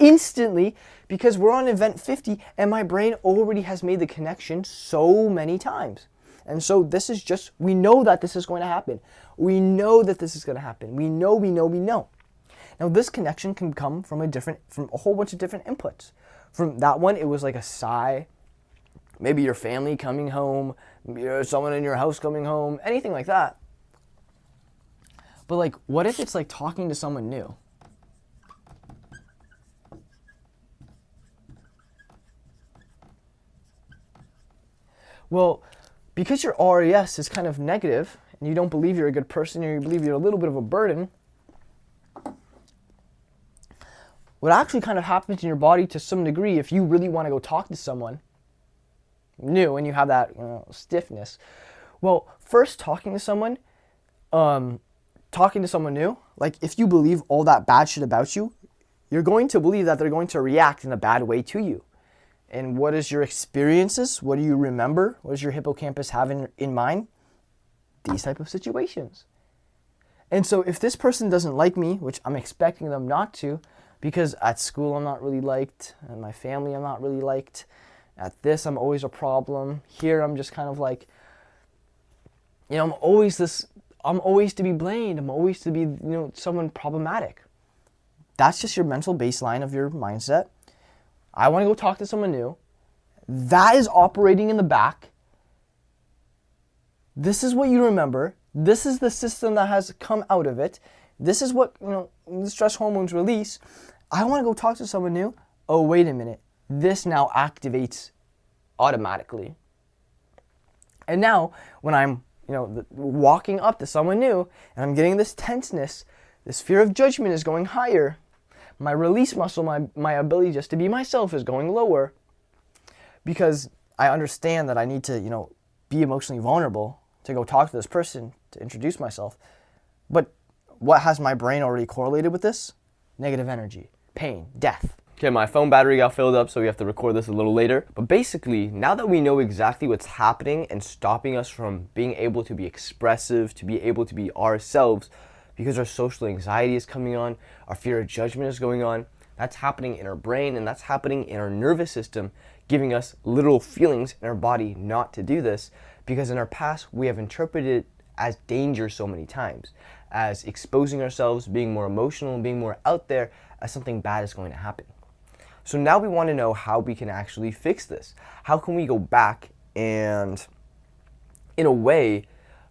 instantly because we're on event 50 and my brain already has made the connection so many times. And so this is just, we know that this is going to happen. We know that this is going to happen. We know. Now this connection can come from a whole bunch of different inputs. From that one, it was like a sigh, maybe your family coming home, someone in your house coming home, anything like that. But like, what if it's like talking to someone new? Well, because your RAS is kind of negative, and you don't believe you're a good person, or you believe you're a little bit of a burden, what actually kind of happens in your body to some degree, if you really want to go talk to someone new and you have that stiffness, well, first talking to someone new, like if you believe all that bad shit about you, you're going to believe that they're going to react in a bad way to you. And what is your experiences? What do you remember? What does your hippocampus have in mind? These type of situations. And so if this person doesn't like me, which I'm expecting them not to, because at school I'm not really liked, and my family I'm not really liked, at this I'm always a problem, here I'm just kind of like, I'm always to be blamed, I'm always to be, someone problematic. That's just your mental baseline of your mindset. I want to go talk to someone new. That is operating in the back. This is what you remember. This is the system that has come out of it. This is what, the stress hormones release. I want to go talk to someone new. Oh, wait a minute. This now activates automatically. And now when I'm, walking up to someone new and I'm getting this tenseness, this fear of judgment is going higher. My release muscle, my ability just to be myself is going lower, because I understand that I need to, be emotionally vulnerable to go talk to this person, to introduce myself. But what has my brain already correlated with this? Negative energy, pain, death. Okay, my phone battery got filled up, so we have to record this a little later. But basically, now that we know exactly what's happening and stopping us from being able to be expressive, to be able to be ourselves, because our social anxiety is coming on, our fear of judgment is going on, that's happening in our brain and that's happening in our nervous system, giving us literal feelings in our body not to do this, because in our past we have interpreted it as danger so many times, as exposing ourselves, being more emotional, being more out there, as something bad is going to happen. So now we want to know how we can actually fix this. How can we go back and, in a way,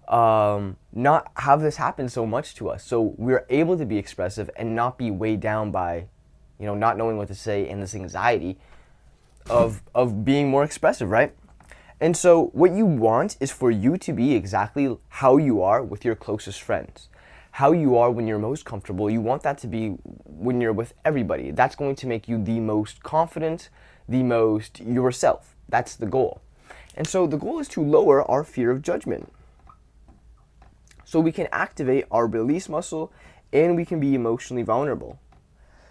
not have this happen so much to us, so we're able to be expressive and not be weighed down by, not knowing what to say and this anxiety of being more expressive, right? And so what you want is for you to be exactly how you are with your closest friends. How you are when you're most comfortable. You want that to be when you're with everybody. That's going to make you the most confident, the most yourself. That's the goal. And so the goal is to lower our fear of judgment, so we can activate our release muscle and we can be emotionally vulnerable.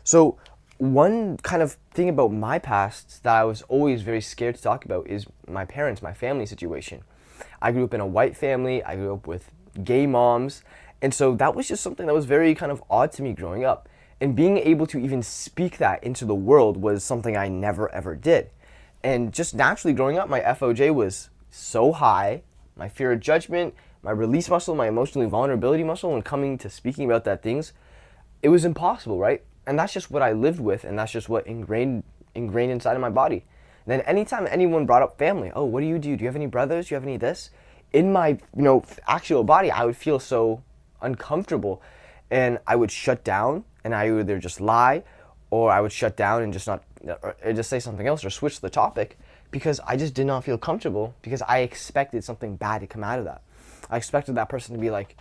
So one kind of thing about my past that I was always very scared to talk about is my parents, my family situation. I grew up in a white family. I grew up with gay moms. And so that was just something that was very kind of odd to me growing up. And being able to even speak that into the world was something I never ever did. And just naturally growing up, my FOJ was so high. My fear of judgment, my release muscle, my emotionally vulnerability muscle, when coming to speaking about that things, it was impossible, right? And that's just what I lived with, and that's just what ingrained inside of my body. And then anytime anyone brought up family, oh, what do? Do you have any brothers? Do you have any this? In my, actual body, I would feel so uncomfortable, and I would shut down, and I would either just lie, or I would shut down and just say something else or switch the topic, because I just did not feel comfortable, because I expected something bad to come out of that. I expected that person to be like,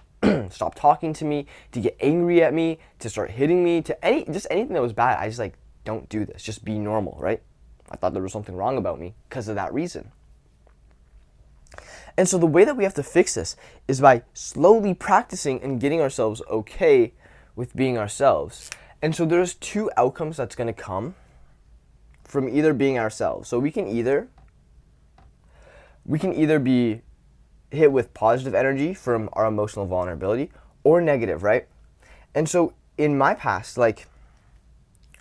stop talking to me, to get angry at me, to start hitting me, to anything that was bad. I just don't do this. Just be normal, right? I thought there was something wrong about me because of that reason. And so the way that we have to fix this is by slowly practicing and getting ourselves okay with being ourselves. And so there's two outcomes that's going to come from either being ourselves. So we can either be hit with positive energy from our emotional vulnerability, or negative, right? And so in my past, like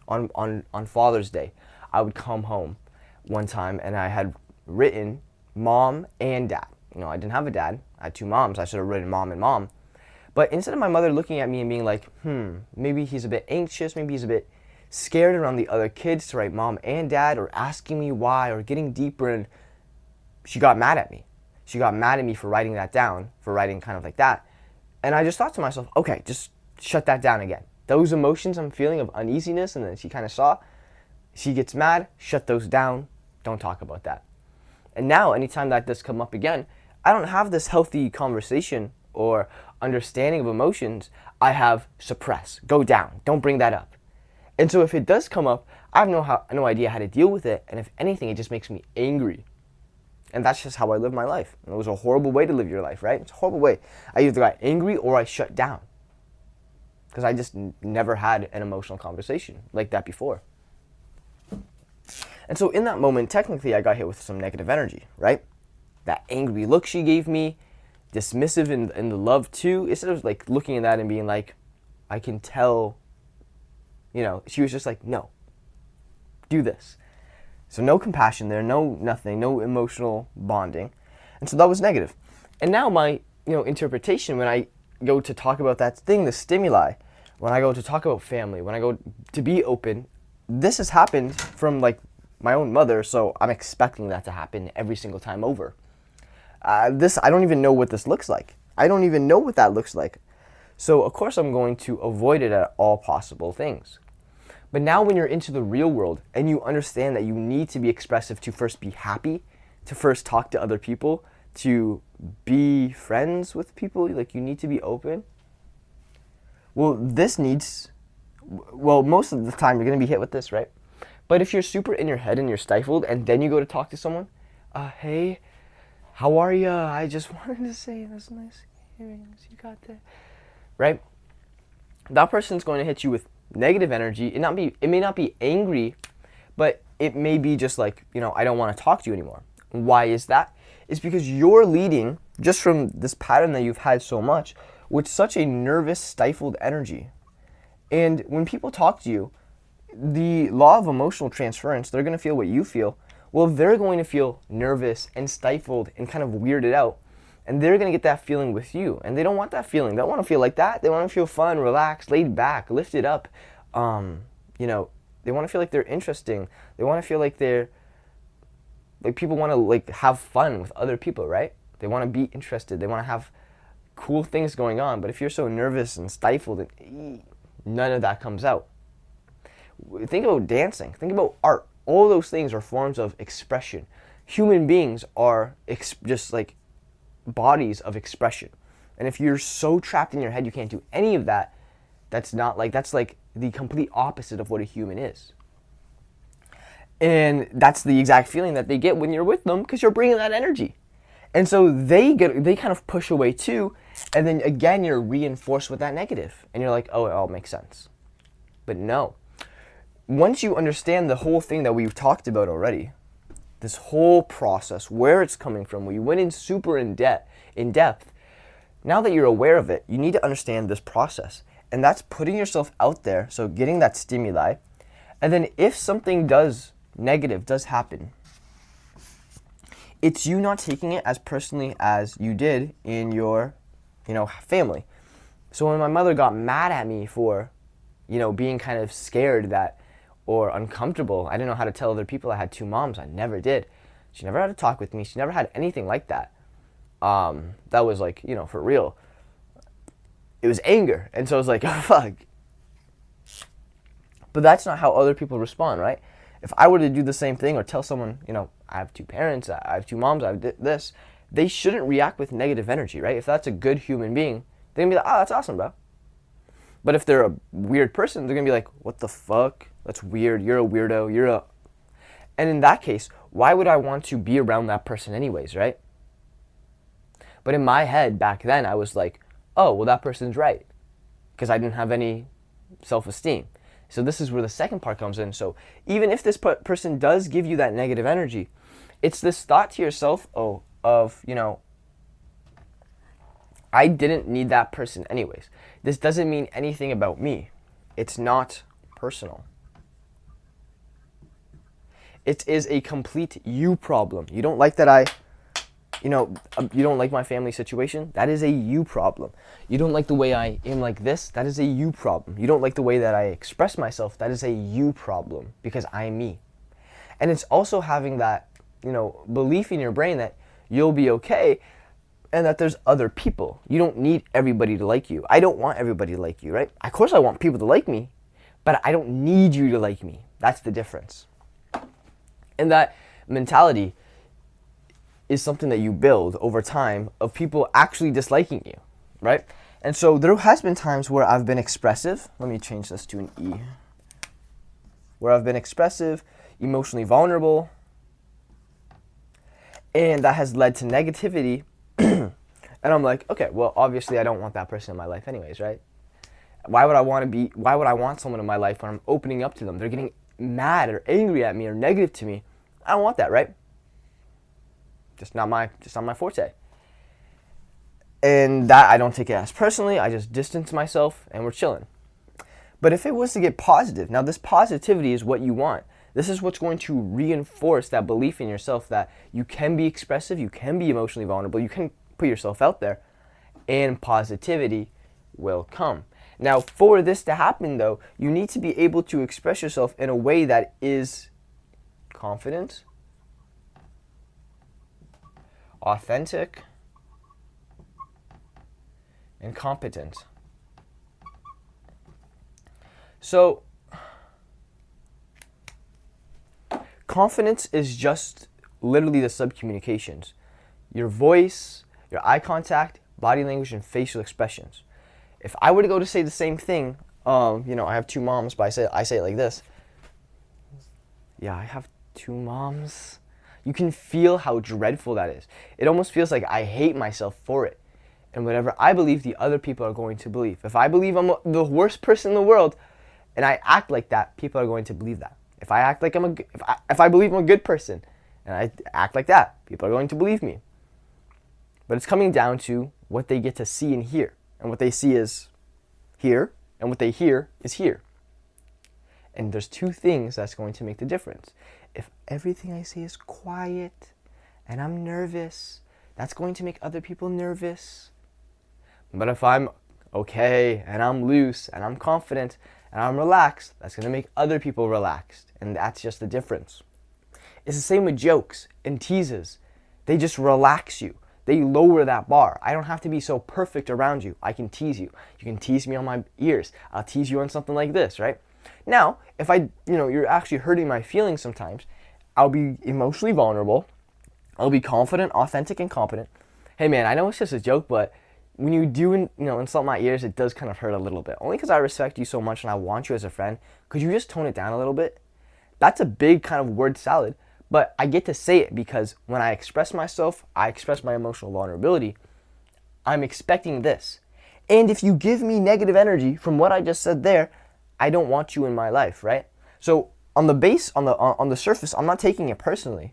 on Father's Day, I would come home one time and I had written mom and dad. I didn't have a dad. I had two moms. I should have written mom and mom. But instead of my mother looking at me and being like, maybe he's a bit anxious, maybe he's a bit scared around the other kids to write mom and dad, or asking me why, or getting deeper, and she got mad at me. She got mad at me for writing that down, for writing kind of like that. And I just thought to myself, okay, just shut that down again. Those emotions I'm feeling of uneasiness, and then she kind of saw, she gets mad, shut those down, don't talk about that. And now, anytime that does come up again, I don't have this healthy conversation or understanding of emotions. I have suppress, go down, don't bring that up. And so if it does come up, I have no idea how to deal with it. And if anything, it just makes me angry. And that's just how I live my life. And it was a horrible way to live your life, right? It's a horrible way. I either got angry or I shut down. because I just never had an emotional conversation like that before. And so in that moment, technically, I got hit with some negative energy, right? That angry look she gave me, dismissive in the love too. Instead of like looking at that and being like, I can tell, she was just like, no, do this. So no compassion there, no nothing, no emotional bonding. And so that was negative. And now my, interpretation when I go to talk about that thing, the stimuli, when I go to talk about family, when I go to be open, this has happened from like my own mother, so I'm expecting that to happen every single time over. I don't even know what this looks like. I don't even know what that looks like. So of course I'm going to avoid it at all possible things. But now when you're into the real world and you understand that you need to be expressive to first be happy, to first talk to other people, to be friends with people, like you need to be open. Well, most of the time you're going to be hit with this, right? But if you're super in your head and you're stifled and then you go to talk to someone, hey, how are you? I just wanted to say those nice earrings. You got that? Right? That person's going to hit you with negative energy. It may not be angry, but it may be just like, I don't want to talk to you anymore. Why is that? It's because you're leading, just from this pattern that you've had so much, with such a nervous, stifled energy. And when people talk to you, the law of emotional transference, they're going to feel what you feel. Well, they're going to feel nervous and stifled and kind of weirded out. And they're going to get that feeling with you. And they don't want that feeling. They don't want to feel like that. They want to feel fun, relaxed, laid back, lifted up. They want to feel like they're interesting. They want to feel like people want to have fun with other people, right? They want to be interested. They want to have cool things going on. But if you're so nervous and stifled, none of that comes out. Think about dancing. Think about art. All those things are forms of expression. Human beings are just like bodies of expression. And if you're so trapped in your head you can't do any of that, that's like the complete opposite of what a human is. And that's the exact feeling that they get when you're with them, because you're bringing that energy. And so they kind of push away too, and then again you're reinforced with that negative. And you're like, oh, it all makes sense. But no. Once you understand the whole thing that we've talked about already, this whole process, where it's coming from, we went in super in depth. Now that you're aware of it, you need to understand this process. And that's putting yourself out there, so getting that stimuli. And then if something negative does happen, it's you not taking it as personally as you did in your, family. So when my mother got mad at me for, being kind of scared or uncomfortable, I didn't know how to tell other people I had two moms. I never did. She never had to talk with me. She never had anything like that. That was like, for real. It was anger. And so I was like, oh, fuck. But that's not how other people respond, right? If I were to do the same thing or tell someone, I have two parents, I have two moms, I have this, they shouldn't react with negative energy, right? If that's a good human being, they're going to be like, oh, that's awesome, bro. But if they're a weird person, they're going to be like, what the fuck? That's weird. You're a weirdo. And in that case, why would I want to be around that person anyways, right? But in my head back then, I was like, oh, well, that person's right, because I didn't have any self-esteem. So this is where the second part comes in. So even if this person does give you that negative energy, it's this thought to yourself, I didn't need that person anyways. This doesn't mean anything about me. It's not personal. It is a complete you problem. You don't like that you don't like my family situation? That is a you problem. You don't like the way I am like this? That is a you problem. You don't like the way that I express myself? That is a you problem, because I'm me. And it's also having that, belief in your brain that you'll be okay and that there's other people. You don't need everybody to like you. I don't want everybody to like you, right? Of course I want people to like me, but I don't need you to like me. That's the difference. And that mentality is something that you build over time of people actually disliking you, right? And so there has been times where I've been expressive. Let me change this to an E. Where I've been expressive, emotionally vulnerable, and that has led to negativity. And I'm like, okay, well, obviously I don't want that person in my life anyways, right? Why would I want someone in my life when I'm opening up to them? They're getting mad or angry at me or negative to me. I don't want that, right? Just not my forte. And that, I don't take it as personally. I just distance myself and we're chilling. But if it was to get positive, now this positivity is what you want. This is what's going to reinforce that belief in yourself that you can be expressive, you can be emotionally vulnerable, you can put yourself out there, and positivity will come. Now, for this to happen, though, you need to be able to express yourself in a way that is confident, authentic, and competent. So, confidence is just literally the sub-communications. Your voice, your eye contact, body language, and facial expressions. If I were to go to say the same thing, I have 2 moms, but I say it like this. Yeah, I have 2 moms. You can feel how dreadful that is. It almost feels like I hate myself for it. And whatever I believe, the other people are going to believe. If I believe I'm the worst person in the world, and I act like that, people are going to believe that. If I act like if I believe I'm a good person, and I act like that, people are going to believe me. But it's coming down to what they get to see and hear. And what they see is here, and what they hear is here. And there's 2 things that's going to make the difference. If everything I say is quiet, and I'm nervous, that's going to make other people nervous. But if I'm okay, and I'm loose, and I'm confident, and I'm relaxed, that's going to make other people relaxed. And that's just the difference. It's the same with jokes and teases. They just relax you. They lower that bar. I don't have to be so perfect around you. I can tease you. You can tease me on my ears. I'll tease you on something like this, right? Now, if you're actually hurting my feelings sometimes, I'll be emotionally vulnerable. I'll be confident, authentic, and competent. Hey man, I know it's just a joke, but when you do, insult my ears, it does kind of hurt a little bit. Only because I respect you so much and I want you as a friend. Could you just tone it down a little bit? That's a big kind of word salad. But I get to say it because when I express myself, I express my emotional vulnerability. I'm expecting this. And if you give me negative energy from what I just said there, I don't want you in my life, right? So on the surface, I'm not taking it personally.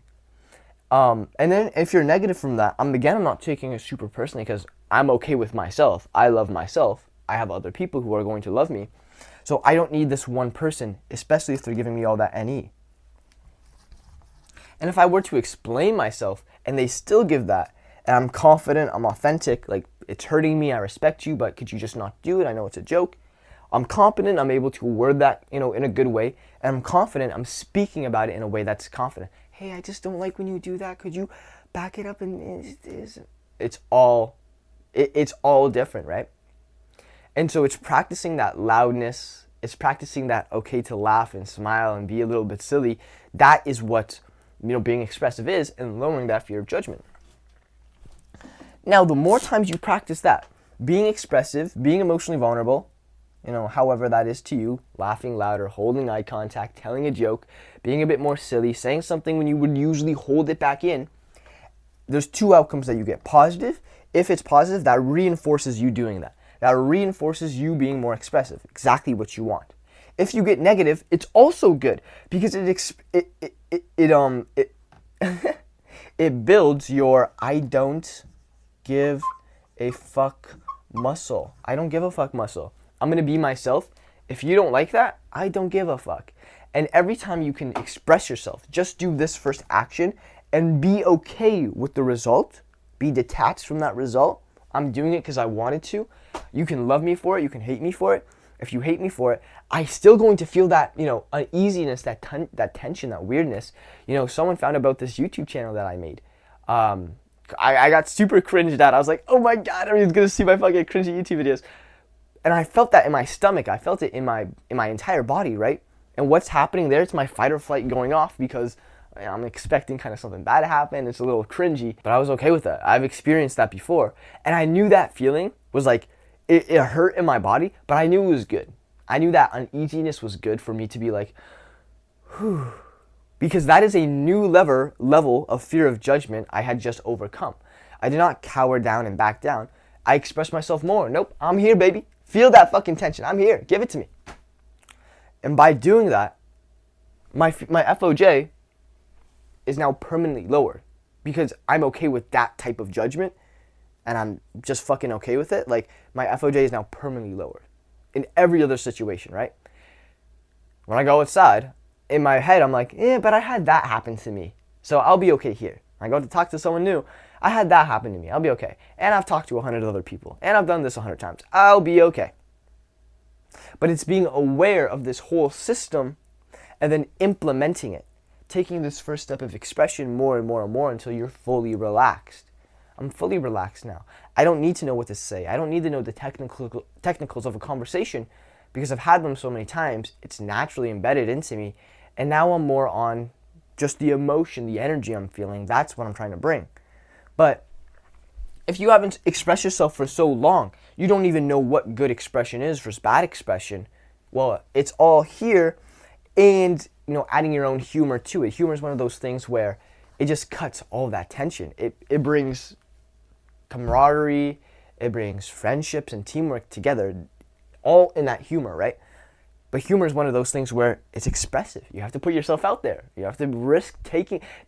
And then if you're negative from that, I'm not taking it super personally because I'm okay with myself. I love myself. I have other people who are going to love me. So I don't need this one person, especially if they're giving me all that NE. And if I were to explain myself and they still give that, and I'm confident, I'm authentic, like it's hurting me, I respect you, but could you just not do it? I know it's a joke. I'm confident, I'm able to word that, in a good way, and I'm confident, I'm speaking about it in a way that's confident. Hey, I just don't like when you do that. Could you back it up? And it's all different, right? And so it's practicing that loudness. It's practicing that okay to laugh and smile and be a little bit silly. That is what being expressive is, and lowering that fear of judgment. Now, the more times you practice that, being expressive, being emotionally vulnerable, however that is to you, laughing louder, holding eye contact, telling a joke, being a bit more silly, saying something when you would usually hold it back in, there's 2 outcomes that you get. Positive, if it's positive, that reinforces you doing that. That reinforces you being more expressive, exactly what you want. If you get negative, it's also good because it builds your I don't give a fuck muscle. I don't give a fuck muscle. I'm going to be myself. If you don't like that, I don't give a fuck. And every time you can express yourself, just do this first action and be okay with the result. Be detached from that result. I'm doing it because I wanted to. You can love me for it. You can hate me for it. If you hate me for it, I'm still going to feel that, uneasiness, that tension, that weirdness. Someone found about this YouTube channel that I made. I got super cringed at. I was like, oh my God, everyone's going to see my fucking cringy YouTube videos. And I felt that in my stomach. I felt it in my entire body, right? And what's happening there? It's my fight or flight going off because I'm expecting kind of something bad to happen. It's a little cringy, but I was okay with that. I've experienced that before. And I knew that feeling was like, it hurt in my body, but I knew it was good. I knew that uneasiness was good for me to be like, whew. Because that is a new level of fear of judgment I had just overcome. I did not cower down and back down. I expressed myself more. Nope, I'm here, baby. Feel that fucking tension. I'm here. Give it to me. And by doing that, my FOJ is now permanently lowered because I'm okay with that type of judgment and I'm just fucking okay with it. Like, my FOJ is now permanently lowered in every other situation, right? When I go outside, in my head, I'm like, but I had that happen to me, so I'll be okay here. I go to talk to someone new, I had that happen to me, I'll be okay. And I've talked to 100 other people, and I've done this 100 times, I'll be okay. But it's being aware of this whole system and then implementing it, taking this first step of expression more and more and more until you're fully relaxed. I'm fully relaxed now. I don't need to know what to say. I don't need to know the technicals of a conversation because I've had them so many times. It's naturally embedded into me. And now I'm more on just the emotion, the energy I'm feeling. That's what I'm trying to bring. But if you haven't expressed yourself for so long, you don't even know what good expression is versus bad expression. Well, it's all here, and adding your own humor to it. Humor is one of those things where it just cuts all that tension. It brings camaraderie, it brings friendships and teamwork together, all in that humor, right? But humor is one of those things where it's expressive. You have to put yourself out there. You have to risk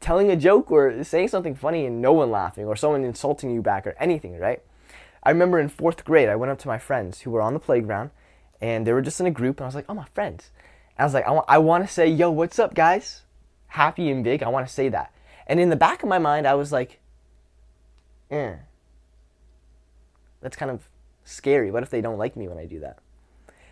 telling a joke or saying something funny and no one laughing or someone insulting you back or anything, right? I remember in 4th grade, I went up to my friends who were on the playground and they were just in a group and I was like, oh, my friends. And I was like, I want to say, yo, what's up, guys? Happy and big. I want to say that. And in the back of my mind, I was like, that's kind of scary. What if they don't like me when I do that?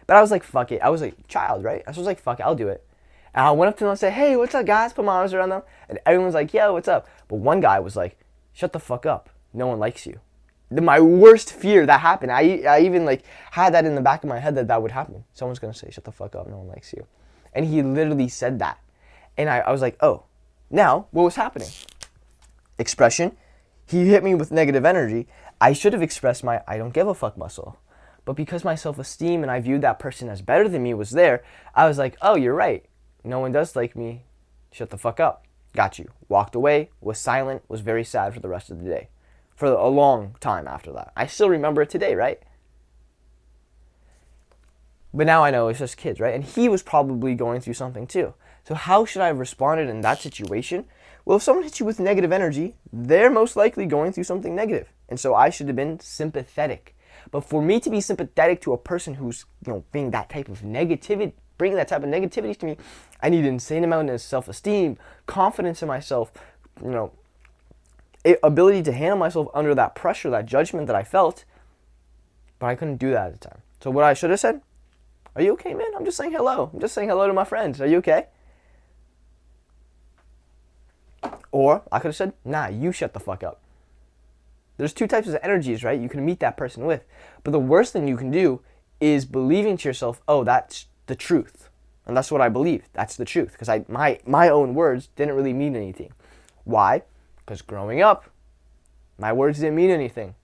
But I was like, fuck it. I was like, child, right? I was like, fuck it, I'll do it. And I went up to them and said, hey, what's up, guys? Put my arms around them. And everyone was like, yo, what's up? But one guy was like, shut the fuck up. No one likes you. My worst fear that happened. I even had that in the back of my head that would happen. Someone's going to say, shut the fuck up. No one likes you. And he literally said that. And I was like, oh. Now, what was happening? Expression. He hit me with negative energy. I should have expressed my I don't give a fuck muscle. But because my self-esteem and I viewed that person as better than me was there, I was like, oh, you're right. No one does like me. Shut the fuck up. Got you. Walked away, was silent, was very sad for the rest of the day. For a long time after that. I still remember it today, right? But now I know it's just kids, right? And he was probably going through something too. So how should I have responded in that situation? Well, if someone hits you with negative energy, they're most likely going through something negative. And so I should have been sympathetic. But for me to be sympathetic to a person who's, being that type of negativity, bringing that type of negativity to me, I need an insane amount of self-esteem, confidence in myself, ability to handle myself under that pressure, that judgment that I felt. But I couldn't do that at the time. So what I should have said, are you okay, man? I'm just saying hello. I'm just saying hello to my friends. Are you okay? Or I could have said, nah, you shut the fuck up. There's two types of energies, right? You can meet that person with. But the worst thing you can do is believing to yourself, oh, that's the truth. And that's what I believe. That's the truth. Because my own words didn't really mean anything. Why? Because growing up, my words didn't mean anything.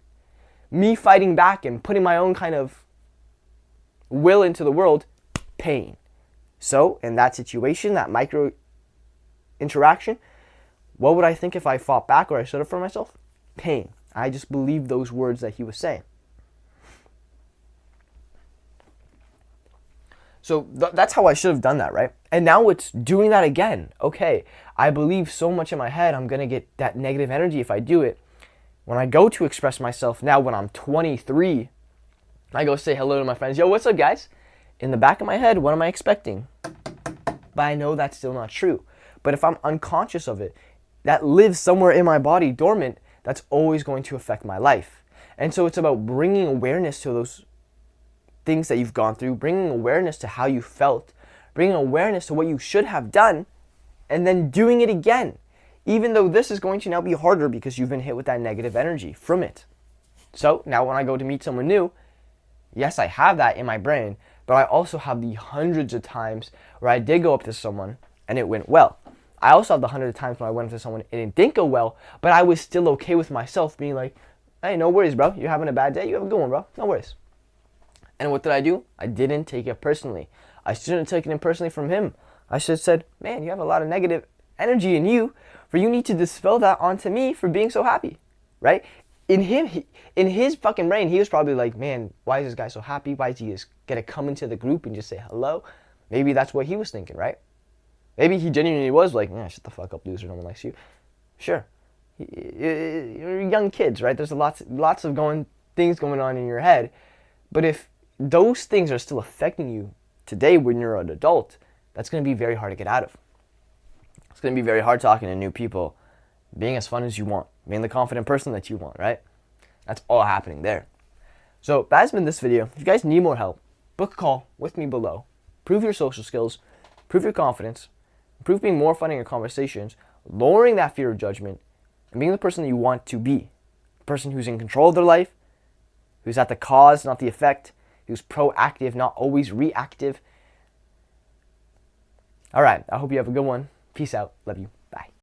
Me fighting back and putting my own kind of will into the world, pain. So, in that situation, that micro interaction, what would I think if I fought back or I stood up for myself? Pain. I just believed those words that he was saying. So that's how I should have done that, right? And now it's doing that again. Okay, I believe so much in my head I'm going to get that negative energy if I do it. When I go to express myself now when I'm 23, I go say hello to my friends. Yo, what's up, guys? In the back of my head, what am I expecting? But I know that's still not true. But if I'm unconscious of it, that lives somewhere in my body dormant, that's always going to affect my life. And so it's about bringing awareness to those things that you've gone through, bringing awareness to how you felt, bringing awareness to what you should have done, and then doing it again. Even though this is going to now be harder because you've been hit with that negative energy from it. So now when I go to meet someone new, yes, I have that in my brain, but I also have the hundreds of times where I did go up to someone and it went well. I also have the hundreds of times when I went up to someone and it didn't go well, but I was still okay with myself being like, hey, no worries, bro. You're having a bad day. You have a good one, bro. No worries. And what did I do? I didn't take it personally. I shouldn't have taken it personally from him. I should have said, man, you have a lot of negative energy in you, for you need to dispel that onto me for being so happy, right? in his fucking brain, he was probably like, man, why is this guy so happy? Why is he just gonna come into the group and just say hello? Maybe that's what he was thinking, right? Maybe he genuinely was like, yeah, shut the fuck up, loser, no one likes you. Sure. You're young kids, right? There's lots of things going on in your head. But if those things are still affecting you today when you're an adult, that's going to be very hard to get out of. It's going to be very hard talking to new people, being as fun as you want, being the confident person that you want, right? That's all happening there. So that's been this video. If you guys need more help, book a call with me below. Prove your social skills, prove your confidence, improve being more fun in your conversations, lowering that fear of judgment, and being the person that you want to be. The person who's in control of their life, who's at the cause, not the effect, who's proactive, not always reactive. All right, I hope you have a good one. Peace out. Love you. Bye.